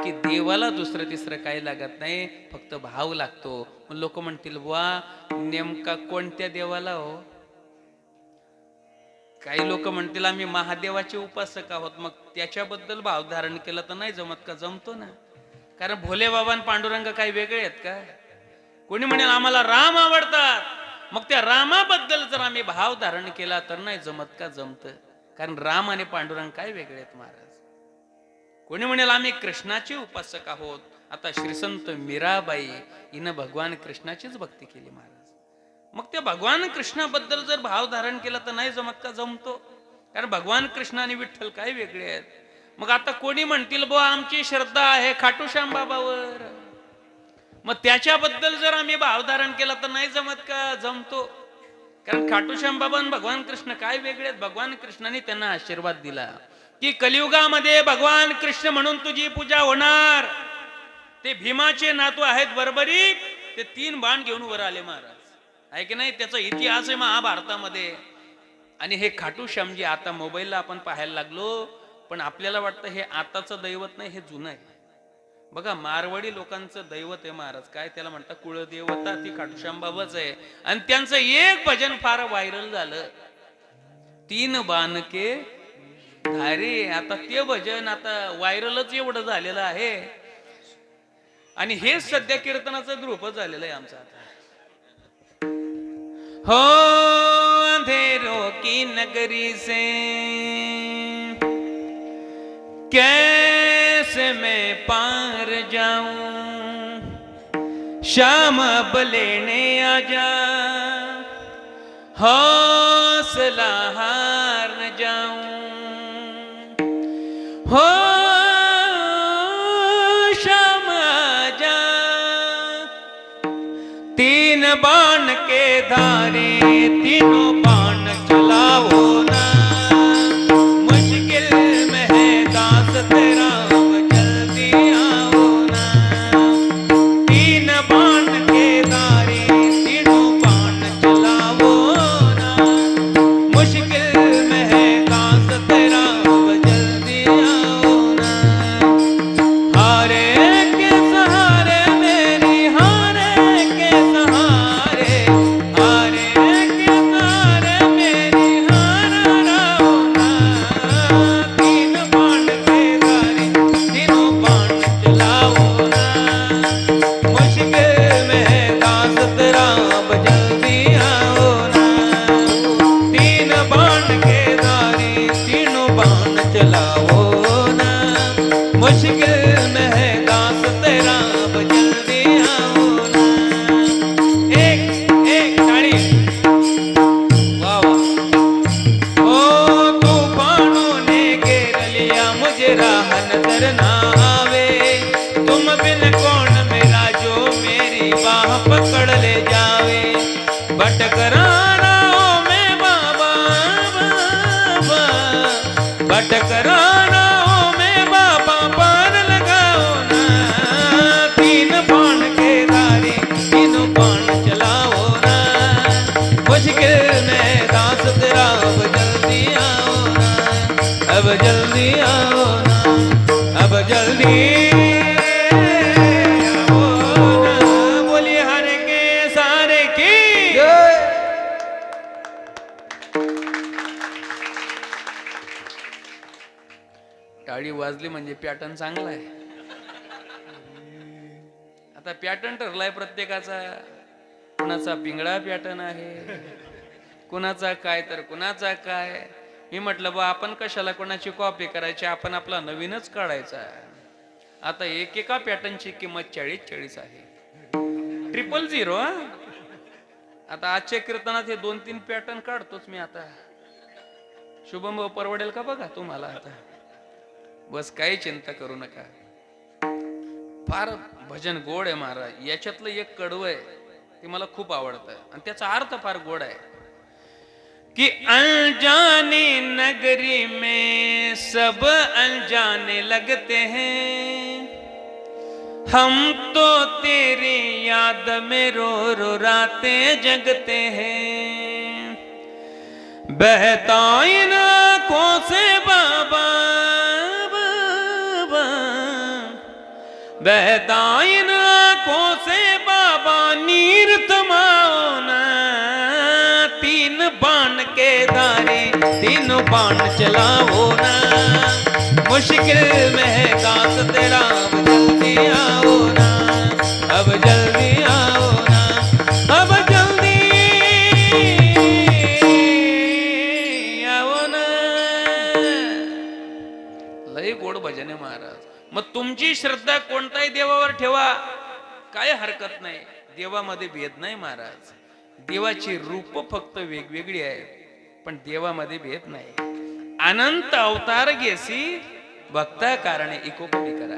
की देवाला दुसरं तिसरं काही लागत नाही, फक्त भाव लागतो. लोक म्हणतील, वा नेमका कोणत्या देवाला हो? काही लोक म्हणतील आम्ही महादेवाचे उपासक आहोत, मग त्याच्याबद्दल भाव धारण केलं तर नाही जमत का? जमतो ना. कारण भोले बाबा आणि पांडुरंग काही वेगळे आहेत का? कोणी म्हणेल आम्हाला राम आवडतात, मग त्या रामाबद्दल जर आम्ही भाव धारण केला तर नाही जमत का? जमत. कारण राम आणि पांडुरंग काय वेगळे आहेत महाराज. कोणी म्हणेल आम्ही कृष्णाचे उपासक आहोत. आता श्रीसंत मीराबाई हिनं भगवान कृष्णाचीच भक्ती केली महाराज. मग त्या भगवान कृष्णाबद्दल जर भाव धारण केला तर नाही जमत का? जमतो. कारण भगवान कृष्ण आणि विठ्ठल काय वेगळे आहेत. मग आता कोणी म्हणतील बुवा आमची श्रद्धा आहे खाटूश्याम बाबावर, मग त्याच्याबद्दल जर आम्ही भाव धारण केला तर नाही जमत का? जमतो. कारण खाटूश्याम बाबा आणि भगवान कृष्ण काय वेगळे आहेत. भगवान कृष्णाने त्यांना आशीर्वाद दिला की कलियुगामध्ये भगवान कृष्ण म्हणून तुझी पूजा होणार. ते भीमाचे नातू आहेत बरोबरीक, ते 3 बाण घेऊन वर आले महाराज, आहे की नाही? त्याचा इतिहास आहे महाभारतामध्ये. आणि हे खाटूश्यामजी आता मोबाईलला आपण पाहायला लागलो, पण आपल्याला वाटतं हे आताचं दैवत नाही, हे जुनं आहे. बघा मारवाडी लोकांचं दैवत आहे महाराज. काय त्याला म्हणतात? कुळदेवता ती खाटूश्याम बाबाच आहे. आणि त्यांचं एक भजन फार व्हायरल झालं, 3 बाण के धारे. आता ते भजन आता व्हायरलच एवढं झालेलं आहे. आणि हेच सध्या कीर्तनाचं ध्रुपद झालेलं आहे आमचं आता. हो अंधेरों की नगरी से कैसे मैं पार जाऊं, शाम अब लेने आजा, हौसला हार न जाऊं. हो शाम आजा, 3 बाण के धारे, तीनों बाण चलाओ ना. मुश्किल में है दास तेरा, अब जल्दी आओ ना. 3 बाण के धारे, तीनों बाण चलाओ ना. मुश्किल में है दास तेरा, अब जल्दी आओ ना. हारे के सहारे मेरी, हारे के सहारे, हारे के सहारे मेरी, हारा रहो ना. 3 बाण के धारे, तीनों बाण चलाओ ना. मुश्किल में है दास तेरा, अब जल्दी आओ ना. 3 बाण के धारे, तीनों बाण चलाओ ना. मुश्किल में है दास तेरा, अब जल्दी आओ ना. एक ताड़ी, वाह वाह. ओ तूफानों ने घेर लिया मुझे, राह नजर ना आवे. तुम बिन कौन मेरा, जो मेरी बाह पकड़ ले जावे. भटक रहा हूं मैं बाबा, बाबा भटक रहा हूं मैं बाबा, पार लगाओ ना. 3 बाण के धारे, तीनों बाण चलाओ ना. मुश्किल में दास तेरा, अब जल्दी आओ ना. अब जल्दी आओ ना. अब जल्दी आओ ना. बोलिए हरे के सारे की. टाळी वाजली म्हणजे पॅटर्न चांगला आहे. आता पॅटर्न ठरलाय प्रत्येकाचा. कुणाचा पिंगळा पॅटर्न आहे, कुणाचा काय तर कुणाचा काय. मी म्हटलं बा आपण कशाला कोणाची कॉपी करायची, आपण आपला नवीनच काढायचा. आता एकेका पॅटर्नची किंमत 40 आहे. 000. आता आजच्या कीर्तनात हे 2-3 पॅटर्न काढतोच मी आता. शुभम परवडेल का बघा तुम्हाला आता. बस काही चिंता करू नका. फार भजन गोड आहे महाराज. याच्यातलं एक कडवं आहे ते मला खूप आवडतं आणि त्याचा अर्थ फार गोड आहे कि अनजाने नगरी में सब अनजाने लगते हैं, हम तो तेरी याद में रो रो रातें जगते हैं. बहता इन आँखों से बाबा बाबा, बहता इन आँखों से बाबा नीर थमाओ ना. तीन बाण के धारे तीनों बाण चलाओ ना. मुश्किल में है काश तेरा अब जल्दी आओ ना. अब जल्दी आओ ना. अब जल्दी आओ ना. लय गोड भजन आहे महाराज. मग तुमची श्रद्धा कोणत्याही देवावर ठेवा, काय हरकत नाही. देवामध्ये भेद नाही महाराज. देवाची रूप फक्त वेगवेगळी आहेत पण देवामध्ये भेद नाही. अनंत अवतार घेसी भक्ता कारणे एकोपी करा.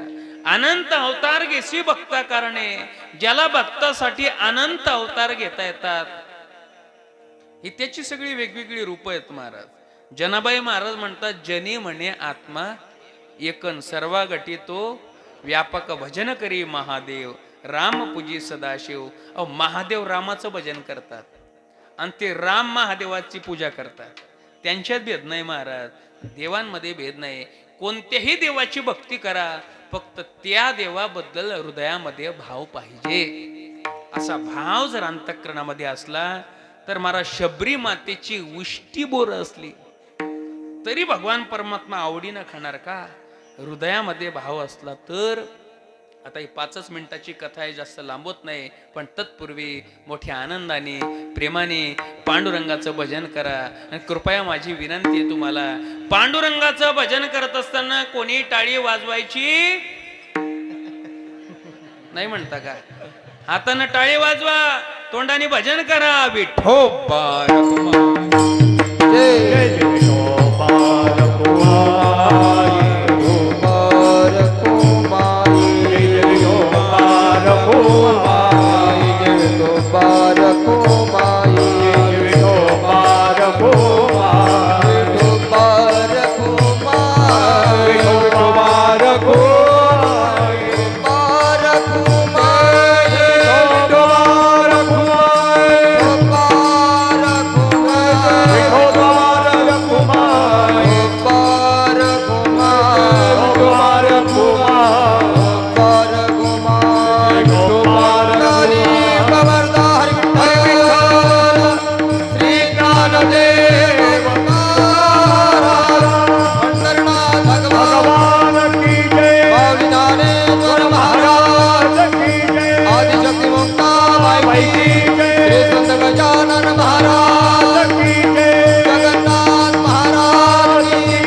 अनंत अवतार घेसी भक्ता कारणे. ज्याला भक्तासाठी अनंत अवतार घेता येतात ही त्याची सगळी वेगवेगळी रूप आहेत महाराज. जनाबाई महाराज म्हणतात, जनी म्हणे आत्मा एकन सर्वा गटी तो व्यापक भजन करी महादेव. राम पूजी सदाशिव. अहो महादेव रामाचं भजन करतात आणि ते राम महादेवाची पूजा करतात. त्यांच्यात भेद नाही महाराज. देवांमध्ये भेद नाही. कोणत्याही देवाची भक्ती करा, फक्त त्या देवाबद्दल हृदयामध्ये भाव पाहिजे. असा भाव जर अंतःकरणामध्ये असला तर महाराज शबरी मातेची उष्टी बोर असली तरी भगवान परमात्मा आवडीनं खाणार का? हृदयामध्ये भाव असला तर. आता ही 5 मिनिटाची कथा आहे, जास्त लांबवत नाही. पण तत्पूर्वी मोठ्या आनंदाने प्रेमाने पांडुरंगाचं भजन करा. आणि कृपया माझी विनंती आहे तुम्हाला, पांडुरंगाचं भजन करत असताना कोणी टाळी वाजवायची नाही म्हणता का? हातानं टाळी वाजवा, तोंडाने भजन करा. विठोबा जय जय जय विठोबा रखुमाई. गोपाल कुमारी. जय जय विठोबा रखुमाई. जय गोपाल कुमारी. जय जय विठोबा रखुमाई. गोपाल कुमारी. विठोबा रखुमाई. गोपाल कुमारी. विठोबा रखुमाई. गोपाल कुमारी. विठोबा रखुमाई. गोपाल कुमारी. विठोबा रखुमाई. गोपाल कुमारी. नानी खबरदार विठ्ठल. श्री ज्ञानदेव पंढरनाथ भगवान. भगवान की जय. माऊली ज्ञानेश्वर महाराज. की जय. आदिशक्ती मुक्ताबाई की. श्री संत गजानन महाराज. की जय. जगन्नाथ महाराज की.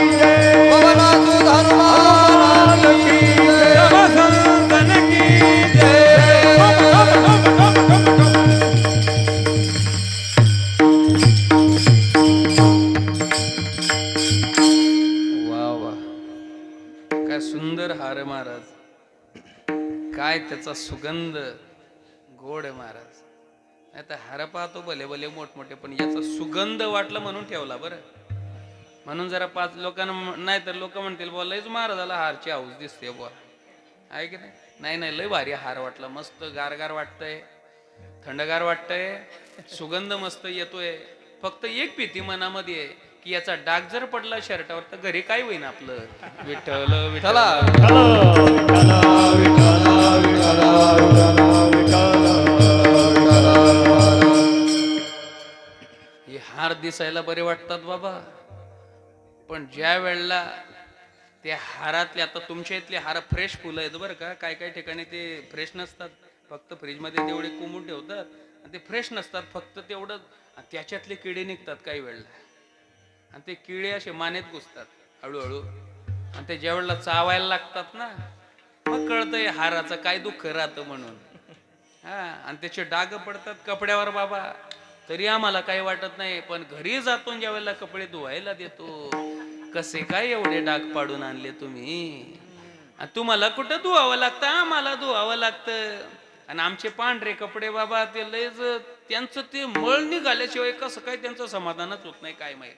पवनासुत हनुमान की जय. संतन की जय. वा वा, काय सुंदर हार आहे महाराज. काय त्याचा सुगंध गोड आहे महाराज. नाही तर हार पाहतो भले भले मोठमोठे, पण याचा सुगंध वाटला म्हणून ठेवला बरं. म्हणून जरा 5 लोकांना नाही तर लोक म्हणतील बुवा लयच महाराजाला हारची हाऊस दिसते बुवा, आहे की नाही? नाही नाही, लय भारी हार वाटला. मस्त गारगार वाटतंय, थंडगार वाटतंय, सुगंध मस्त येतोय. फक्त एक भीती मनामध्ये आहे की याचा डाग जर पडला शर्टावर तर घरी काय होईन आपलं. विठ्ठल विठ्ठल. चला. हे हार दिसायला बरे वाटतात बाबा, पण ज्या वेळेला त्या हारातले, आता तुमच्या इथले हार फ्रेश फुलं आहेत बरं का. काय काय ठिकाणी ते फ्रेश नसतात, फक्त फ्रीजमध्ये तेवढे कोंबून ठेवतात आणि ते फ्रेश नसतात, फक्त तेवढं. त्याच्यातले किडे निघतात काही वेळेला आणि ते किडे असे मानेत घुसतात हळूहळू. आणि ते ज्या वेळेला चावायला लागतात ना, मग कळतंय हाराचं काय दुःख राहतं म्हणून. हा, आणि त्याचे डाग पडतात कपड्यावर बाबा, तरी आम्हाला काही वाटत नाही. पण घरी जातो ज्या वेळेला कपडे धुवायला देतो, कसे काय एवढे डाग पाडून आणले तुम्ही? तुम्हाला कुठं धुवावं लागतं, आम्हाला धुवावं लागतं. आणि आमचे पांढरे कपडे बाबा ते लयच, त्यांचं ते मळ निघाल्याशिवाय कसं काय त्यांचं समाधानच होत नाही काय माहित.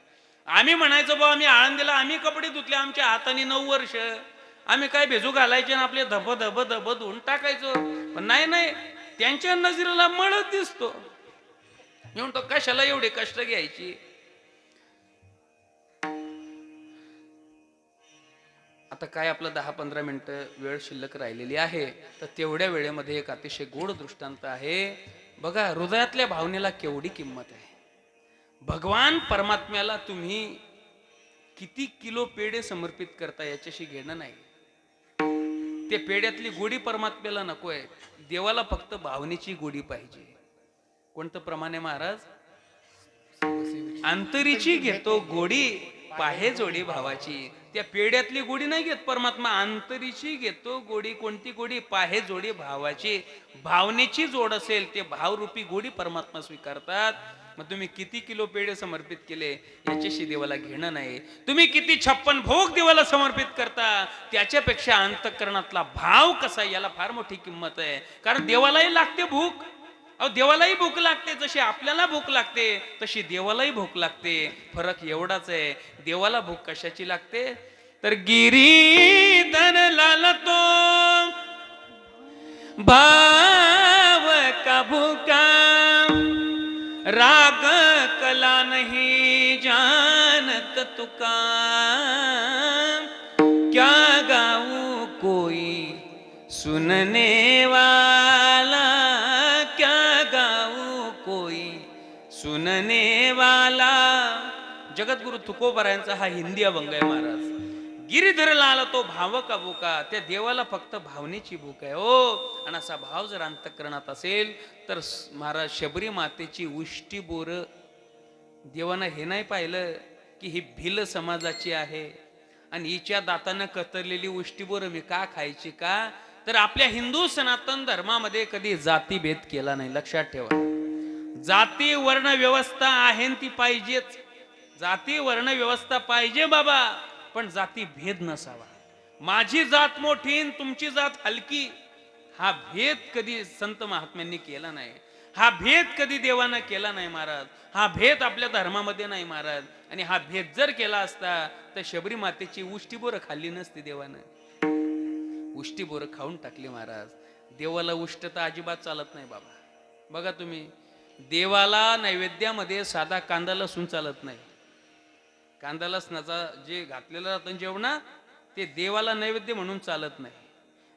आम्ही म्हणायचो बा आम्ही आळंदीला आम्ही कपडे धुतले आमच्या हाताने 9 वर्ष, आम्ही काय भेजू घालायचे आणि आपले धब धब धब धुवून टाकायचो. पण नाही नाही, त्यांच्या नजरेला मळच दिसतो. मी म्हणतो कशाला एवढे कष्ट घ्यायची. आता काय आपलं 10-15 मिनिटं वेळ शिल्लक राहिलेली आहे, तर तेवढ्या वेळेमध्ये एक अतिशय गोड दृष्टांत आहे बघा. हृदयातल्या भावनेला केवढी किंमत आहे. भगवान परमात्म्याला तुम्ही किती किलो पेढे समर्पित करता याच्याशी घेणं नाही. ते पेढ्यातली गोडी परमात्म्याला नकोय, देवाला फक्त भावनेची गोडी पाहिजे. कोणतं प्रमाणे महाराज? अंतरीची घेतो गोडी पाहे जोडी भावाची. त्या पेढ्यातली गोडी नाही घेत परमात्मा, अंतरीची घेतो गोडी. कोणती गोडी? पाहे जोडी भावाची. भावनेची जोड असेल ते भावरूपी गोडी परमात्मा स्वीकारतात. मग तुम्ही किती किलो पेढे समर्पित केले याच्याशी देवाला घेणं नाही. तुम्ही किती 56 भोग देवाला समर्पित करता त्याच्यापेक्षा अंतःकरणातला भाव कसा याला फार मोठी किंमत आहे. कारण देवालाही लागते भूक. अहो देवालाही भूक लागते, जशी आपल्याला भूक लागते तशी देवालाही भूक लागते. फरक एवढाच आहे, देवाला भूक कशाची लागते तर गिरीधर लालतो भाव का भूका, राग कला नहीं जानत तुका, क्या गाऊं कोई सुनने वाला, सुनने वाला. जगद्गुरु तुकोबारायांचा हा हिंदी अभंग आहे महाराज. गिरीधर लाला तो भाव का भूका, त्या देवाला फक्त भावनेची भूक आहे हो. आणि असा भाव जर अंतःकरणात असेल तर महाराज शबरी मातेची उष्टी बोर देवानं हे नाही पाहिलं की ही भिल समाजाची आहे आणि हिच्या दातानं कतरलेली उष्टी बोर मी का खायची का. तर आपल्या हिंदू सनातन धर्मामध्ये कधी जातीभेद केला नाही. लक्षात ठेवा, जाती वर्ण व्यवस्था आहे ती पाहिजेच. जाती वर्ण व्यवस्था पाहिजे बाबा, पण जाती भेद नसावा. माझी जात मोठी तुमची जात हलकी, हा भेद कधी संत महात्म्यांनी केला नाही. हा भेद कधी देवानं केला नाही महाराज. हा भेद आपल्या धर्मामध्ये नाही महाराज. आणि हा भेद जर केला असता तर शबरी मातेची उष्टी बोरं खाल्ली नसती देवानं. उष्टी बोरं खाऊन टाकली महाराज. देवाला उष्टता अजिबात चालत नाही बाबा. बघा तुम्ही, देवाला नैवेद्यामध्ये साधा कांदा लसूण चालत नाही. कांदा लसणाचा जे घातलेलं राहतं जेवणात ते देवाला नैवेद्य म्हणून चालत नाही.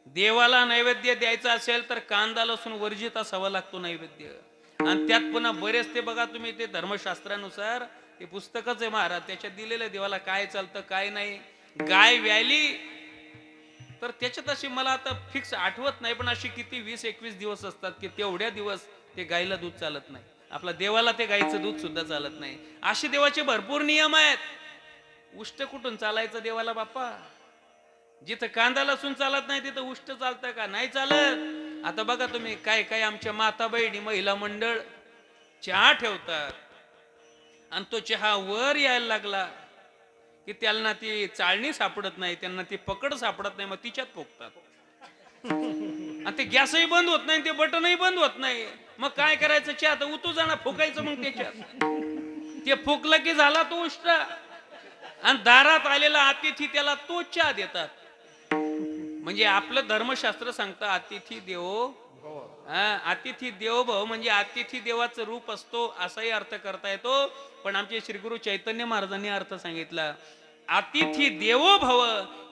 देवाला नैवेद्य द्यायचा असेल तर कांदा लसूण वर्जित असावा लागतो नैवेद्य. आणि त्यात पुन्हा बरेच ते बघा तुम्ही, ते धर्मशास्त्रानुसार ते पुस्तकच आहे महाराज, त्याच्यात दिलेलं देवाला काय चालतं काय नाही. गाय व्याली तर त्याच्यात अशी मला आता फिक्स आठवत नाही, पण अशी किती 20-21 दिवस असतात की तेवढ्या दिवस ते गायला दूध चालत नाही. आपला देवाला ते गायचं दूध सुद्धा चालत नाही. असे देवाचे भरपूर नियम आहेत. उष्ट कुठून चालायचं देवाला बाप्पा? जिथं कांदा लसूण चालत नाही तिथं उष्ट चालतं का? नाही चालत. आता बघा तुम्ही, काय काय आमच्या माता बहिणी महिला मंडळ चहा ठेवतात आणि तो चहा वर यायला लागला की त्यांना ती चाळणी सापडत नाही, त्यांना ती पकड सापडत नाही, मग तिच्यात फुकतात. आणि ते गॅसही बंद होत नाही, ते बटनही बंद होत नाही. मग काय करायचं? चहा तर उतू जाणार, फुकायचं मग त्याच्यात. ते फुकलं की झाला तो उष्ट. आणि दारात आलेला अतिथी त्याला तो चहा देतात. म्हणजे आपलं धर्मशास्त्र सांगतं अतिथी देवो अतिथी देवो भव, म्हणजे अतिथी देवाचं रूप असतो असाही अर्थ करता येतो. पण आमचे श्री गुरु चैतन्य महाराजांनी अर्थ सांगितला, अतिथी देवो भव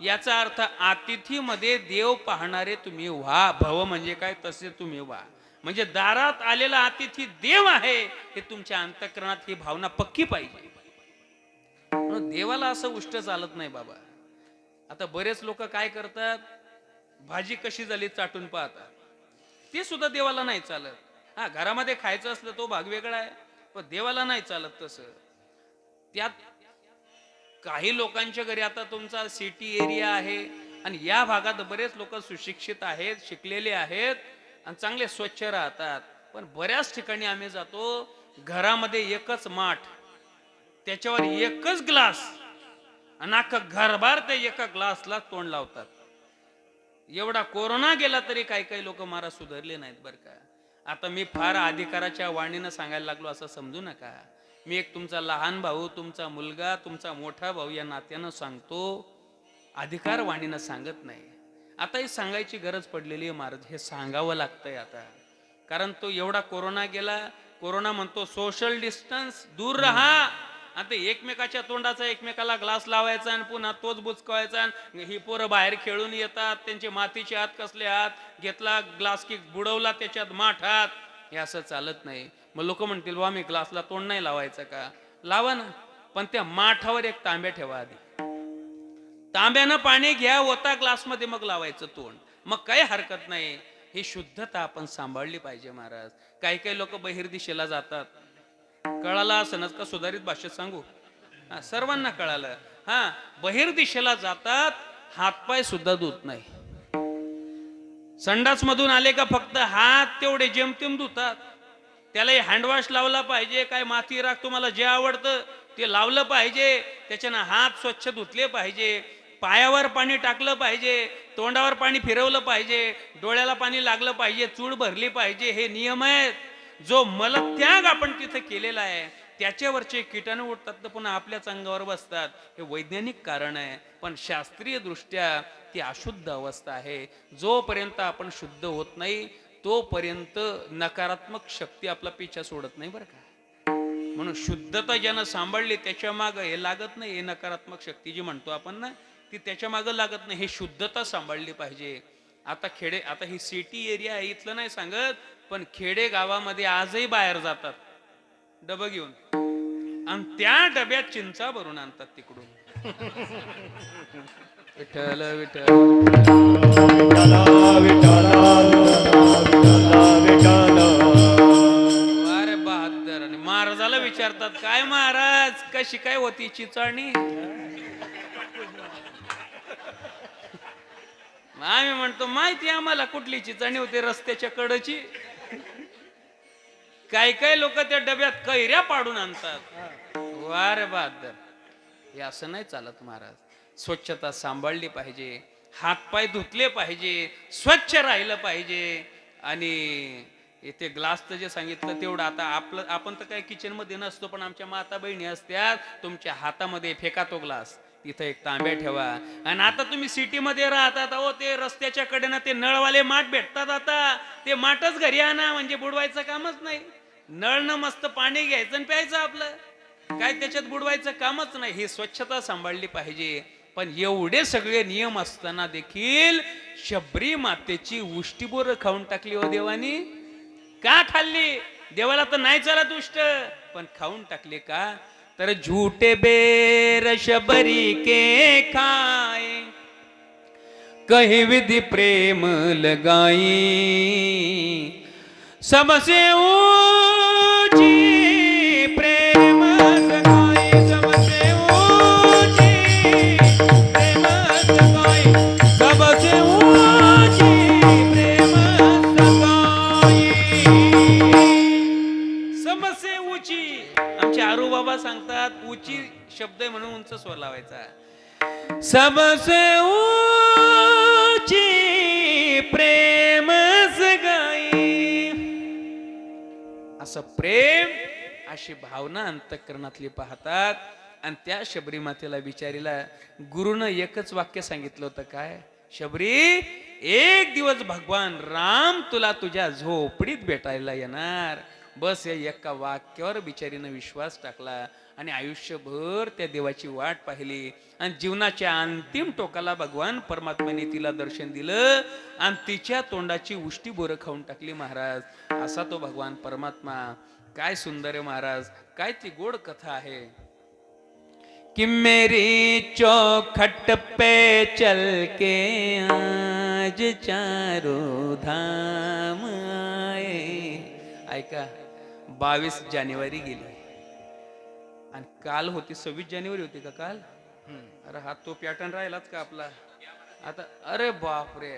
याचा अर्थ अतिथी मध्ये देव पाहणारे तुम्ही व्हा. भव म्हणजे काय? तसे तुम्ही व्हा. म्हणजे दारात आलेला अतिथी देव आहे हे तुमच्या अंतःकरणात ही भावना पक्की पाहिजे. देवाला असं उष्ट चालत नाही बाबा. आता बरेच लोक काय करतात, भाजी कशी झाली चाटून पाहतात. ते सुद्धा देवाला नाही चालत. हा, घरामध्ये खायचं असलं तो भाग वेगळा आहे, पण देवाला नाही चालत तसं. त्यात काही लोकांच्या घरी, आता तुमचा सिटी एरिया आहे आणि या भागात बरेच लोक सुशिक्षित आहेत, शिकलेले आहेत आणि चांगले स्वच्छ राहतात. पण बऱ्याच ठिकाणी आम्ही जातो, घरामध्ये एकच माठ, त्याच्यावर एकच ग्लास आणि अख्खं घरभर ते एका ग्लासला तोंड लावतात. एवढा कोरोना गेला तरी काही काही लोक महाराज सुधारले नाहीत बरं का. आता मी फार अधिकाराच्या वाणीनं सांगायला लागलो असं समजू नका. मी एक तुमचा लहान भाऊ, तुमचा मुलगा, तुमचा मोठा भाऊ या नात्यानं सांगतो, अधिकार वाणीनं सांगत नाही. आता ही सांगायची गरज पडलेली आहे महाराज, हे सांगावं लागतंय आता. कारण तो एवढा कोरोना गेला, कोरोना म्हणतो सोशल डिस्टन्स, दूर राहा. आणि ते एकमेकाच्या तोंडाचा एकमेकाला ग्लास लावायचा आणि पुन्हा तोच बुचकवायचा. ही पोरं बाहेर खेळून येतात, त्यांचे मातीचे हात कसले हात, घेतला ग्लास की बुडवला त्याच्यात माठ हात. हे असं चालत नाही. मग लोक म्हणतील वा मी ग्लासला तोंड नाही लावायचं का? लावा ना, पण त्या माठावर एक तांब्या ठेवा आधी. तांब्यानं पाणी घ्या, होता ग्लासमध्ये, मग लावायचं तोंड. मग काही हरकत नाही. ही शुद्धता आपण सांभाळली पाहिजे महाराज. काही काही लोक बहिर्दिशेला जातात. कळालं असनच का सुधारित भाषेत सांगू? सर्वांना कळालं. बहिर्दिशेला जातात, हातपाय सुद्धा धुत नाही. संडास मधून आले का फक्त हात तेवढे जेमतेम धुतात. त्यालाही हँडवॉश लावला पाहिजे. काय माती राख तुम्हाला जे आवडतं ते लावलं पाहिजे. त्याच्यानं हात स्वच्छ धुतले पाहिजे. पायावर पाणी टाकलं पाहिजे. तोंडावर पाणी फिरवलं पाहिजे. डोळ्याला पाणी लागलं पाहिजे. चूळ भरली पाहिजे. हे नियम आहेत. जो मलत्याग आपण तिथे केलेला आहे त्याच्यावरचे किटाणू उठतात तर पुन्हा आपल्याच अंगावर बसतात. हे वैज्ञानिक कारण आहे. पण शास्त्रीय दृष्ट्या ती अशुद्ध अवस्था आहे. जोपर्यंत आपण शुद्ध होत नाही तोपर्यंत नकारात्मक शक्ती आपला पिछा सोडत नाही बरं का. म्हणून शुद्धता ज्यानं सांभाळली त्याच्या मागं हे लागत नाही. हे नकारात्मक शक्ती जी म्हणतो आपण ना, ती त्याच्या मागं लागत नाही. हे शुद्धता सांभाळली पाहिजे. आता ही सिटी एरिया आहे इथलं नाही सांगत, पण खेडे गावामध्ये आजही बाहेर जातात डबं घेऊन, आणि त्या डब्यात चिंचा भरून आणतात तिकडून. विठ्ठल विठ्ठल अरे बहादर. आणि महाराजाला विचारतात काय महाराज कशी काय होती चिचाळणी? आम्ही म्हणतो माहिती आम्हाला कुठली चिचाळणी होती, रस्त्याच्या कडची. काही काही लोक त्या डब्यात कैऱ्या पाडून आणतात. वारे बहादर, हे असं नाही चालत महाराज. स्वच्छता सांभाळली पाहिजे. हातपाय धुतले पाहिजे. स्वच्छ राहिलं पाहिजे. आणि इथे ग्लासचं जे सांगितलं तेवढं, आता आपण तर काय किचन मध्ये नसतो, पण आमच्या माता बहिणी असतात, तुमच्या हातामध्ये फेका तो ग्लास, तिथं एक तांब्या ठेवा. आणि आता तुम्ही सिटीमध्ये राहतात, अहो ते रस्त्याच्या कडेनं ते नळवाले माठ भेटतात. आता ते माठच घरी आणा, म्हणजे बुडवायचं कामच नाही. नळनं मस्त पाणी घ्यायचं आणि प्यायचं आपलं, काय त्याच्यात बुडवायचं कामच नाही. ही स्वच्छता सांभाळली पाहिजे. पण एवढे सगळे नियम असताना देखील शबरी मातेची उष्टीबोर खाऊन टाकली हो देवानी. का खाल्ली? देवाला तर नाही चालत उष्ट, पण खाऊन टाकले का? तर झूठे बेर शबरी के खाए, कही विधि प्रेम लगाई, सबसे ऊंची प्रेम सगाई, सबसे ऊंची प्रेम सगाई, सबसे ऊंची प्रेम सगाई. सबसे ऊंची, आमचे आरू बाबा सांगतात ऊंची शब्द आहे म्हणून उंच स्वर लावायचा. सबसे ऊंची प्रेम सगाई. असं प्रेम, अशी भावना अंतःकरणातली पाहतात. आणि त्या शबरी मातेला बिचारीला गुरुनं एकच वाक्य सांगितलं होतं, काय? शबरी, एक दिवस भगवान राम तुला तुझ्या झोपडीत भेटायला येणार. बस या एका वाक्यावर बिचारीनं विश्वास टाकला आणि आयुष्यभर त्या देवाची वाट पाहिली. आणि जीवनाच्या अंतिम टोकाला भगवान परमात्म्याने तिला दर्शन दिलं आणि तिच्या तोंडाची उष्टी बोरं खाऊन टाकली महाराज. असा तो भगवान परमात्मा. काय सुंदर आहे महाराज, काय ती गोड कथा आहे. कि मेरी चौखट पे चल के आज चारों धाम आए. ऐका, 22 जानेवारी गेली आणि काल होती 26 जानेवारी होती का काल? अरे हा तो पॅटर्न राहिलाच का आपला आता? अरे बाप रे,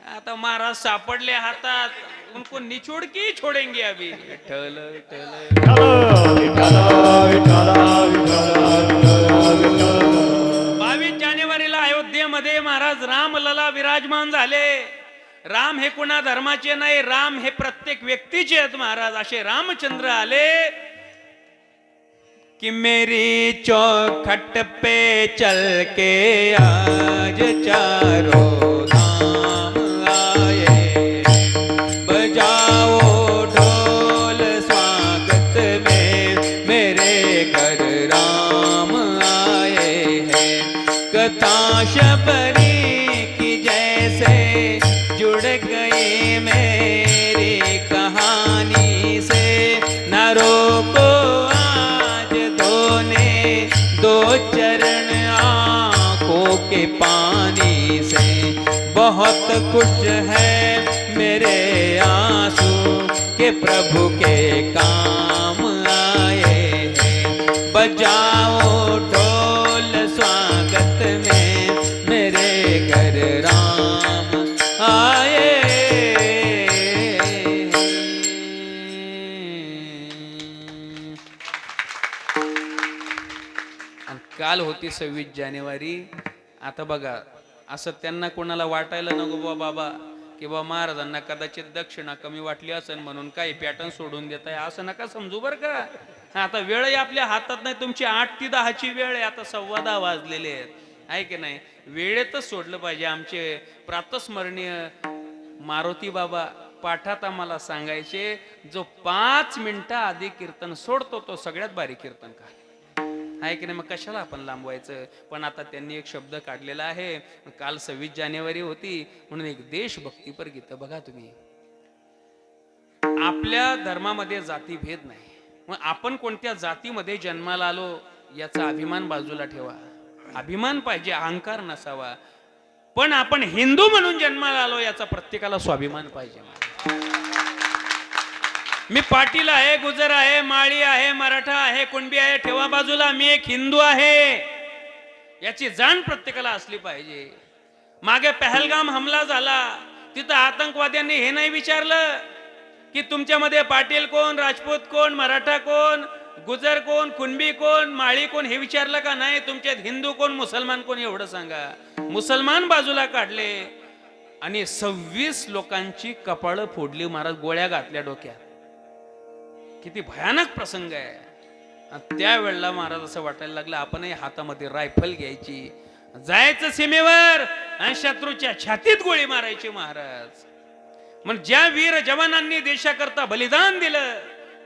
आता महाराज सापडले हातात, उनको निचोड की छोडेंगे अभी. विठ्ठल विठ्ठल महाराज रामलला विराजमान झाले. राम हे कुणा धर्माचे नाही, राम हे प्रत्येक व्यक्तीचे आहेत महाराज. असे रामचंद्र आले कि मेरी चौखट पे चल के आज चारों धाम आए, बजाओ ढोल स्वागत में मेरे घर राम आए हैं. कथा शबरी की जैसे जुड़ गई मेरी कहानी से, न रोको दो चरण आंखों के पानी से. बहुत खुश है मेरे आंसू के प्रभु के काम आए हैं. बजाओ ढोल स्वागत में मेरे घर राम आए. काल होती 26 जानेवारी. आता बघा, असं त्यांना कोणाला वाटायला नको बाबा की बाबा महाराजांना कदाचित दक्षिणा कमी वाटली असेल म्हणून काही पॅटर्न सोडून देत आहे, असं नका समजू बरं का. आता वेळही आपल्या हातात नाही. तुमची 8 ते 10ची वेळ आहे. आता 10:15 वाजलेले आहेत, आहे की नाही. वेळेतच सोडलं पाहिजे. आमचे प्रातस्मरणीय मारुती बाबा पाठात आम्हाला सांगायचे, जो 5 मिनिटं आधी कीर्तन सोडतो तो सगळ्यात भारी कीर्तन का, आहे की नाही. मग कशाला आपण लांबवायचं. पण आता त्यांनी एक शब्द काढलेला आहे. काल 26 जानेवारी होती म्हणून एक देशभक्तीपर गीत बघा तुम्ही. आपल्या धर्मामध्ये जातीभेद नाही. मग आपण कोणत्या जातीमध्ये जन्माला आलो याचा अभिमान बाजूला ठेवा. अभिमान पाहिजे, अहंकार नसावा. पण आपण हिंदू म्हणून जन्माला आलो याचा प्रत्येकाला स्वाभिमान पाहिजे. मी पाटील आहे, गुजर आहे, माळी आहे, मराठा आहे, कुणबी आहे, ठेवा बाजूला. मी एक हिंदू आहे याची जाण प्रत्येकाला असली पाहिजे. मागे पहलगाम हमला झाला, तिथं आतंकवाद्यांनी हे नाही विचारलं की तुमच्यामध्ये पाटील कोण, राजपूत कोण, मराठा कोण, गुजर कोण, कुणबी कोण, माळी कोण, हे विचारलं का नाही. तुमच्यात हिंदू कोण, मुसलमान कोण एवढं सांगा. मुसलमान बाजूला काढले आणि 26 लोकांची कपाळं फोडली महाराज, गोळ्या घातल्या डोक्यात. किती भयानक प्रसंग आहे. त्यावेळेला महाराज असं वाटायला लागलं आपणही हातामध्ये रायफल घ्यायची, जायचं सीमेवर आणि शत्रूच्या छातीत गोळी मारायची महाराज. म्हणजे ज्या वीर जवानांनी देशाकरता बलिदान दिलं.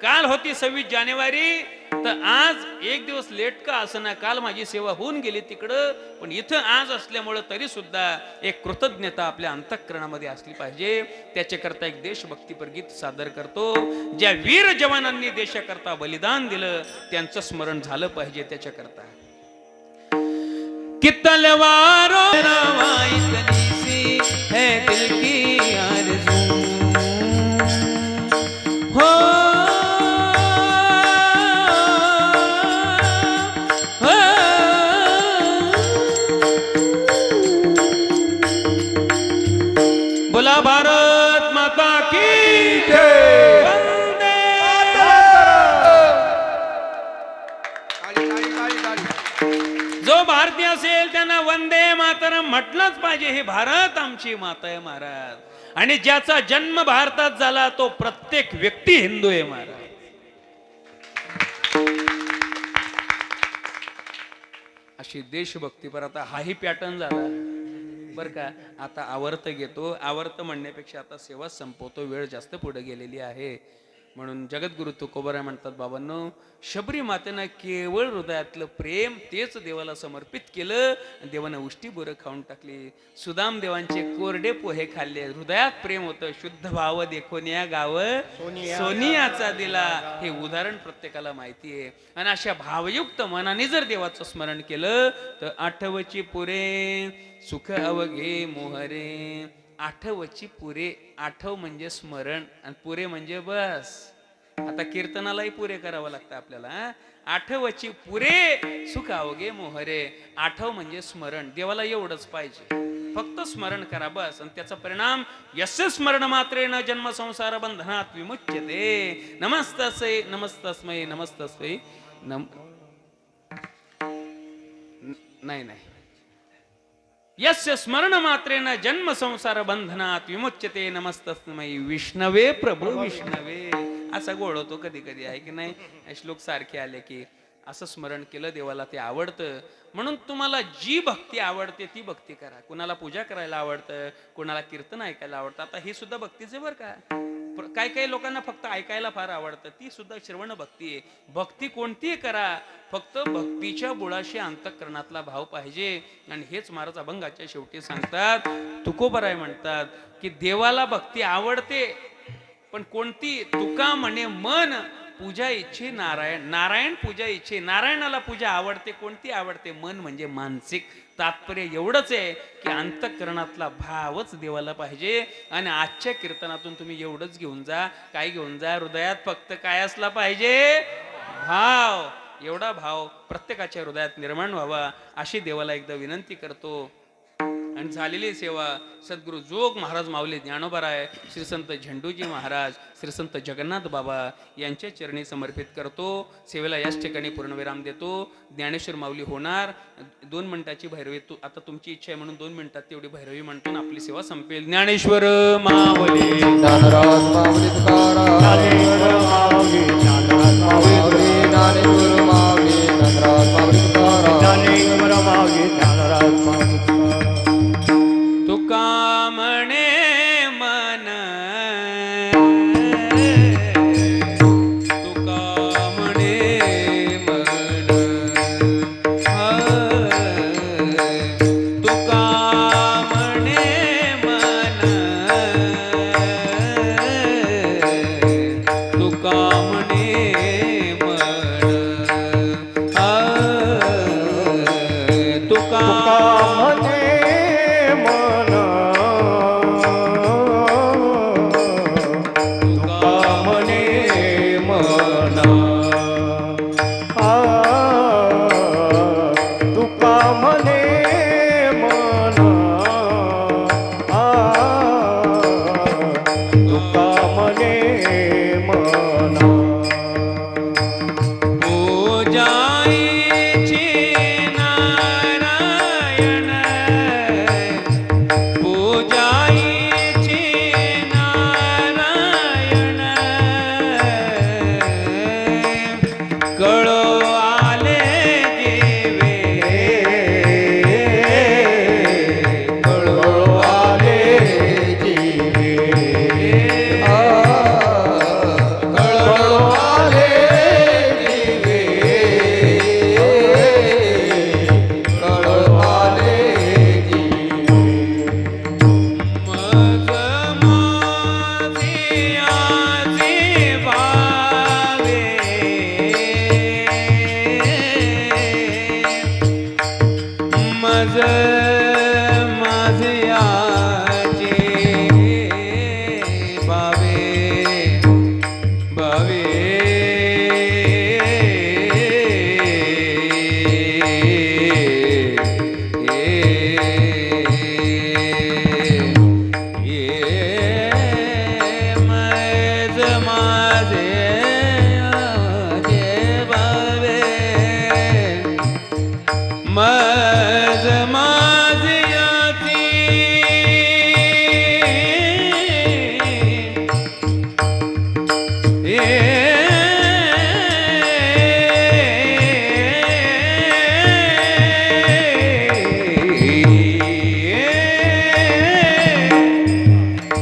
काल होती 26 जानेवारी, तर आज एक दिवस लेट का असना, काल माझी सेवा होऊन गेली तिकडं, पण इथं आज असल्यामुळं तरी सुद्धा एक कृतज्ञता आपल्या अंतःकरणामध्ये असली पाहिजे. त्याच्याकरता एक देशभक्तीपर गीत सादर करतो. ज्या वीर जवानांनी देशाकरता बलिदान दिलं त्यांचं स्मरण झालं पाहिजे. त्याच्याकरता कि तलवारों रवाइतनी सी है दिल की आरज़ू हो, बोला भारत माता की जय. वंदे. जो भारतीय असेल त्यांना वंदे मातरम म्हटलंच पाहिजे. हे भारत आमची माता आहे महाराज. आणि ज्याचा जन्म भारतात झाला तो प्रत्येक व्यक्ती हिंदू आहे महाराज. अशी देशभक्तीपर. आता हाही पॅटर्न झाला बर का. आता आवर्त घेतो. आवर्त म्हणण्यापेक्षा आता सेवा संपवतो, वेळ जास्त पुढे गेलेली आहे. म्हणून जगद्गुरु तुकोबराय म्हणतात, बाबांनो, शबरी मातेनं केवळ हृदयातलं प्रेम तेच देवाला समर्पित केलं. देवानं उष्टी बोरं खाऊन टाकली. सुदाम देवांचे कोरडे पोहे खाल्ले. हृदयात प्रेम होतं. शुद्ध भाव देखून या गाव सोनियाचा दिला. हे उदाहरण प्रत्येकाला माहिती आहे. आणि अशा भावयुक्त मनाने जर देवाचं स्मरण केलं तर आठवची पुरे सुख अवघे मोहरे. आठवची पुरे. आठव म्हणजे स्मरण आणि पुरे म्हणजे बस. आता कीर्तनालाही पुरे करावं लागतं आपल्याला. आठवची पुरे सुख अवघे मोहरे. आठव म्हणजे स्मरण. देवाला एवढंच पाहिजे, फक्त स्मरण करा बस. आणि त्याचा परिणाम यस्य स्मरण मात्रेण जन्म संसार बंधनात विमुच्यते. नमस्तस्मै नमस्तस्मै नमस्तस्मै नाही यस्य स्मरण मात्रेन जन्म संसार बंधनात विमुच्यते नमस्तस्मै विष्णवे प्रभू विष्णवे. असा गोड होतो कधी कधी, आहे की नाही? श्लोक सारखे आले की असं स्मरण केलं देवाला ते आवडतं. म्हणून तुम्हाला जी भक्ती आवडते ती भक्ती करा. कुणाला पूजा करायला आवडतं, कुणाला कीर्तन ऐकायला आवडतं. आता हे सुद्धा भक्तीचे बरं का. काही काही लोकांना फक्त ऐकायला फार आवडतं, ती सुद्धा श्रवण भक्ती आहे. भक्ती कोणतीही करा, फक्त भक्तीच्या बुळाशी अंतःकरणातला भाव पाहिजे. आणि हेच महाराज अभंगाच्या शेवटी सांगतात. तुकोबराय म्हणतात की देवाला भक्ती आवडते, पण कोणती? तुका म्हणे मन पूजा इच्छे नारायण. नारायण पूजा इच्छे. नारायणाला पूजा आवडते. कोणती आवडते? मन म्हणजे मानसिक. तात्पर्य एवढंच आहे की अंतःकरणातला भावच देवाला पाहिजे. आणि आजच्या कीर्तनातून तुम्ही एवढंच घेऊन जा. काय घेऊन जा? हृदयात फक्त काय असला पाहिजे? भाव. एवढा भाव प्रत्येकाच्या हृदयात निर्माण व्हावा अशी देवाला एकदा विनंती करतो. आणि झालेली सेवा सद्गुरू जोग महाराज माऊली ज्ञानोबाराय, श्री संत झेंडूजी महाराज, श्री संत जगन्नाथ बाबा यांच्या चरणी समर्पित करतो. सेवेला याच ठिकाणी पूर्णविराम देतो. ज्ञानेश्वर माऊली होणार 2 मिनिटाची भैरवी. आता तुमची इच्छा आहे म्हणून 2 मिनिटात तेवढी भैरवी म्हणतो आपली सेवा संपेल. ज्ञानेश्वर माऊली, ज्ञानराज माऊली तुकाराम, ज्ञानेश्वर माऊली, ज्ञानराज माऊली, ज्ञानेश्वर माऊली, ज्ञानराज माऊली तुकाराम, ज्ञानेश्वर माऊली, ज्ञानराज माऊली तुकाराम. तुका म्हणे मन, तुका म्हणे मन, तुका म्हणे मन, तुका म्हणे मन, तुका म्हणे मन, तुका म्हणे मन, तुका म्हणे मन, तुका म्हणे मन. पूजाईची नारायण, पूजाईची नारायण, कळो आले जीवे, कळो आले जीवे, कळो आले जीवे, कळो आले जीवे. मज माझियाचे भावे, मज माझियाचे भावे, भावे मज माझे भावे, मज माझियाची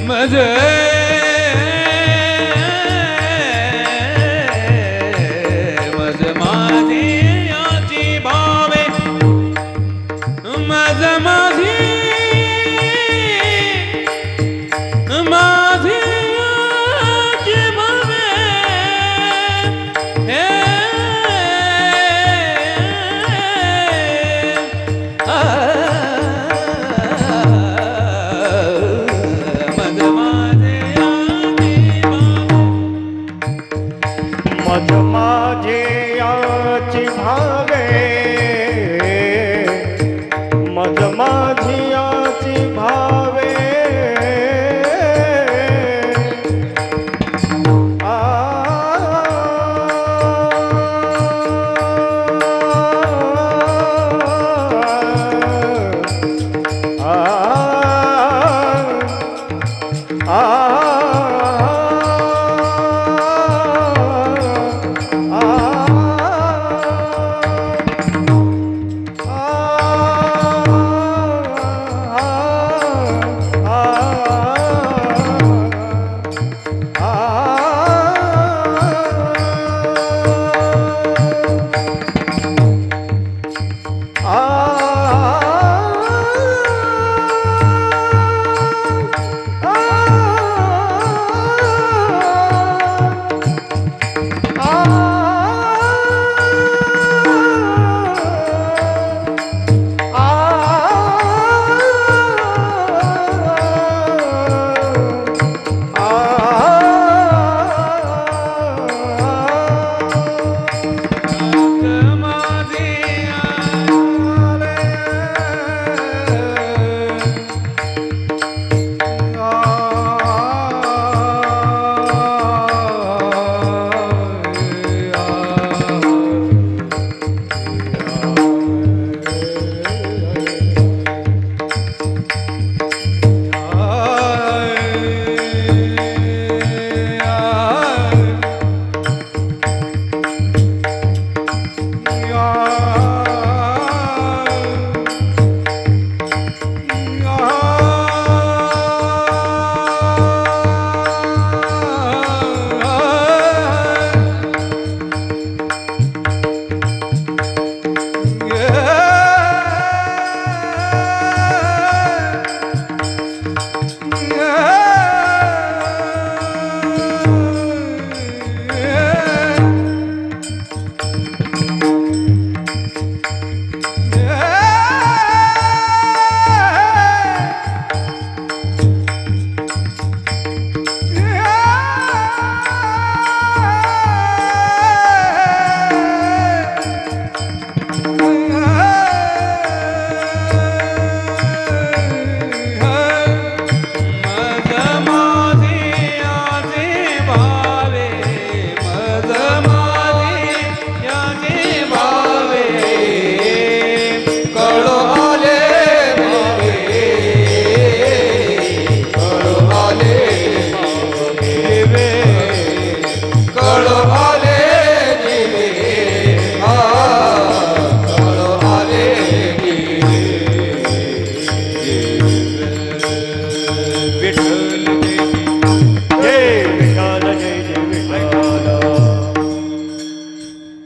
मज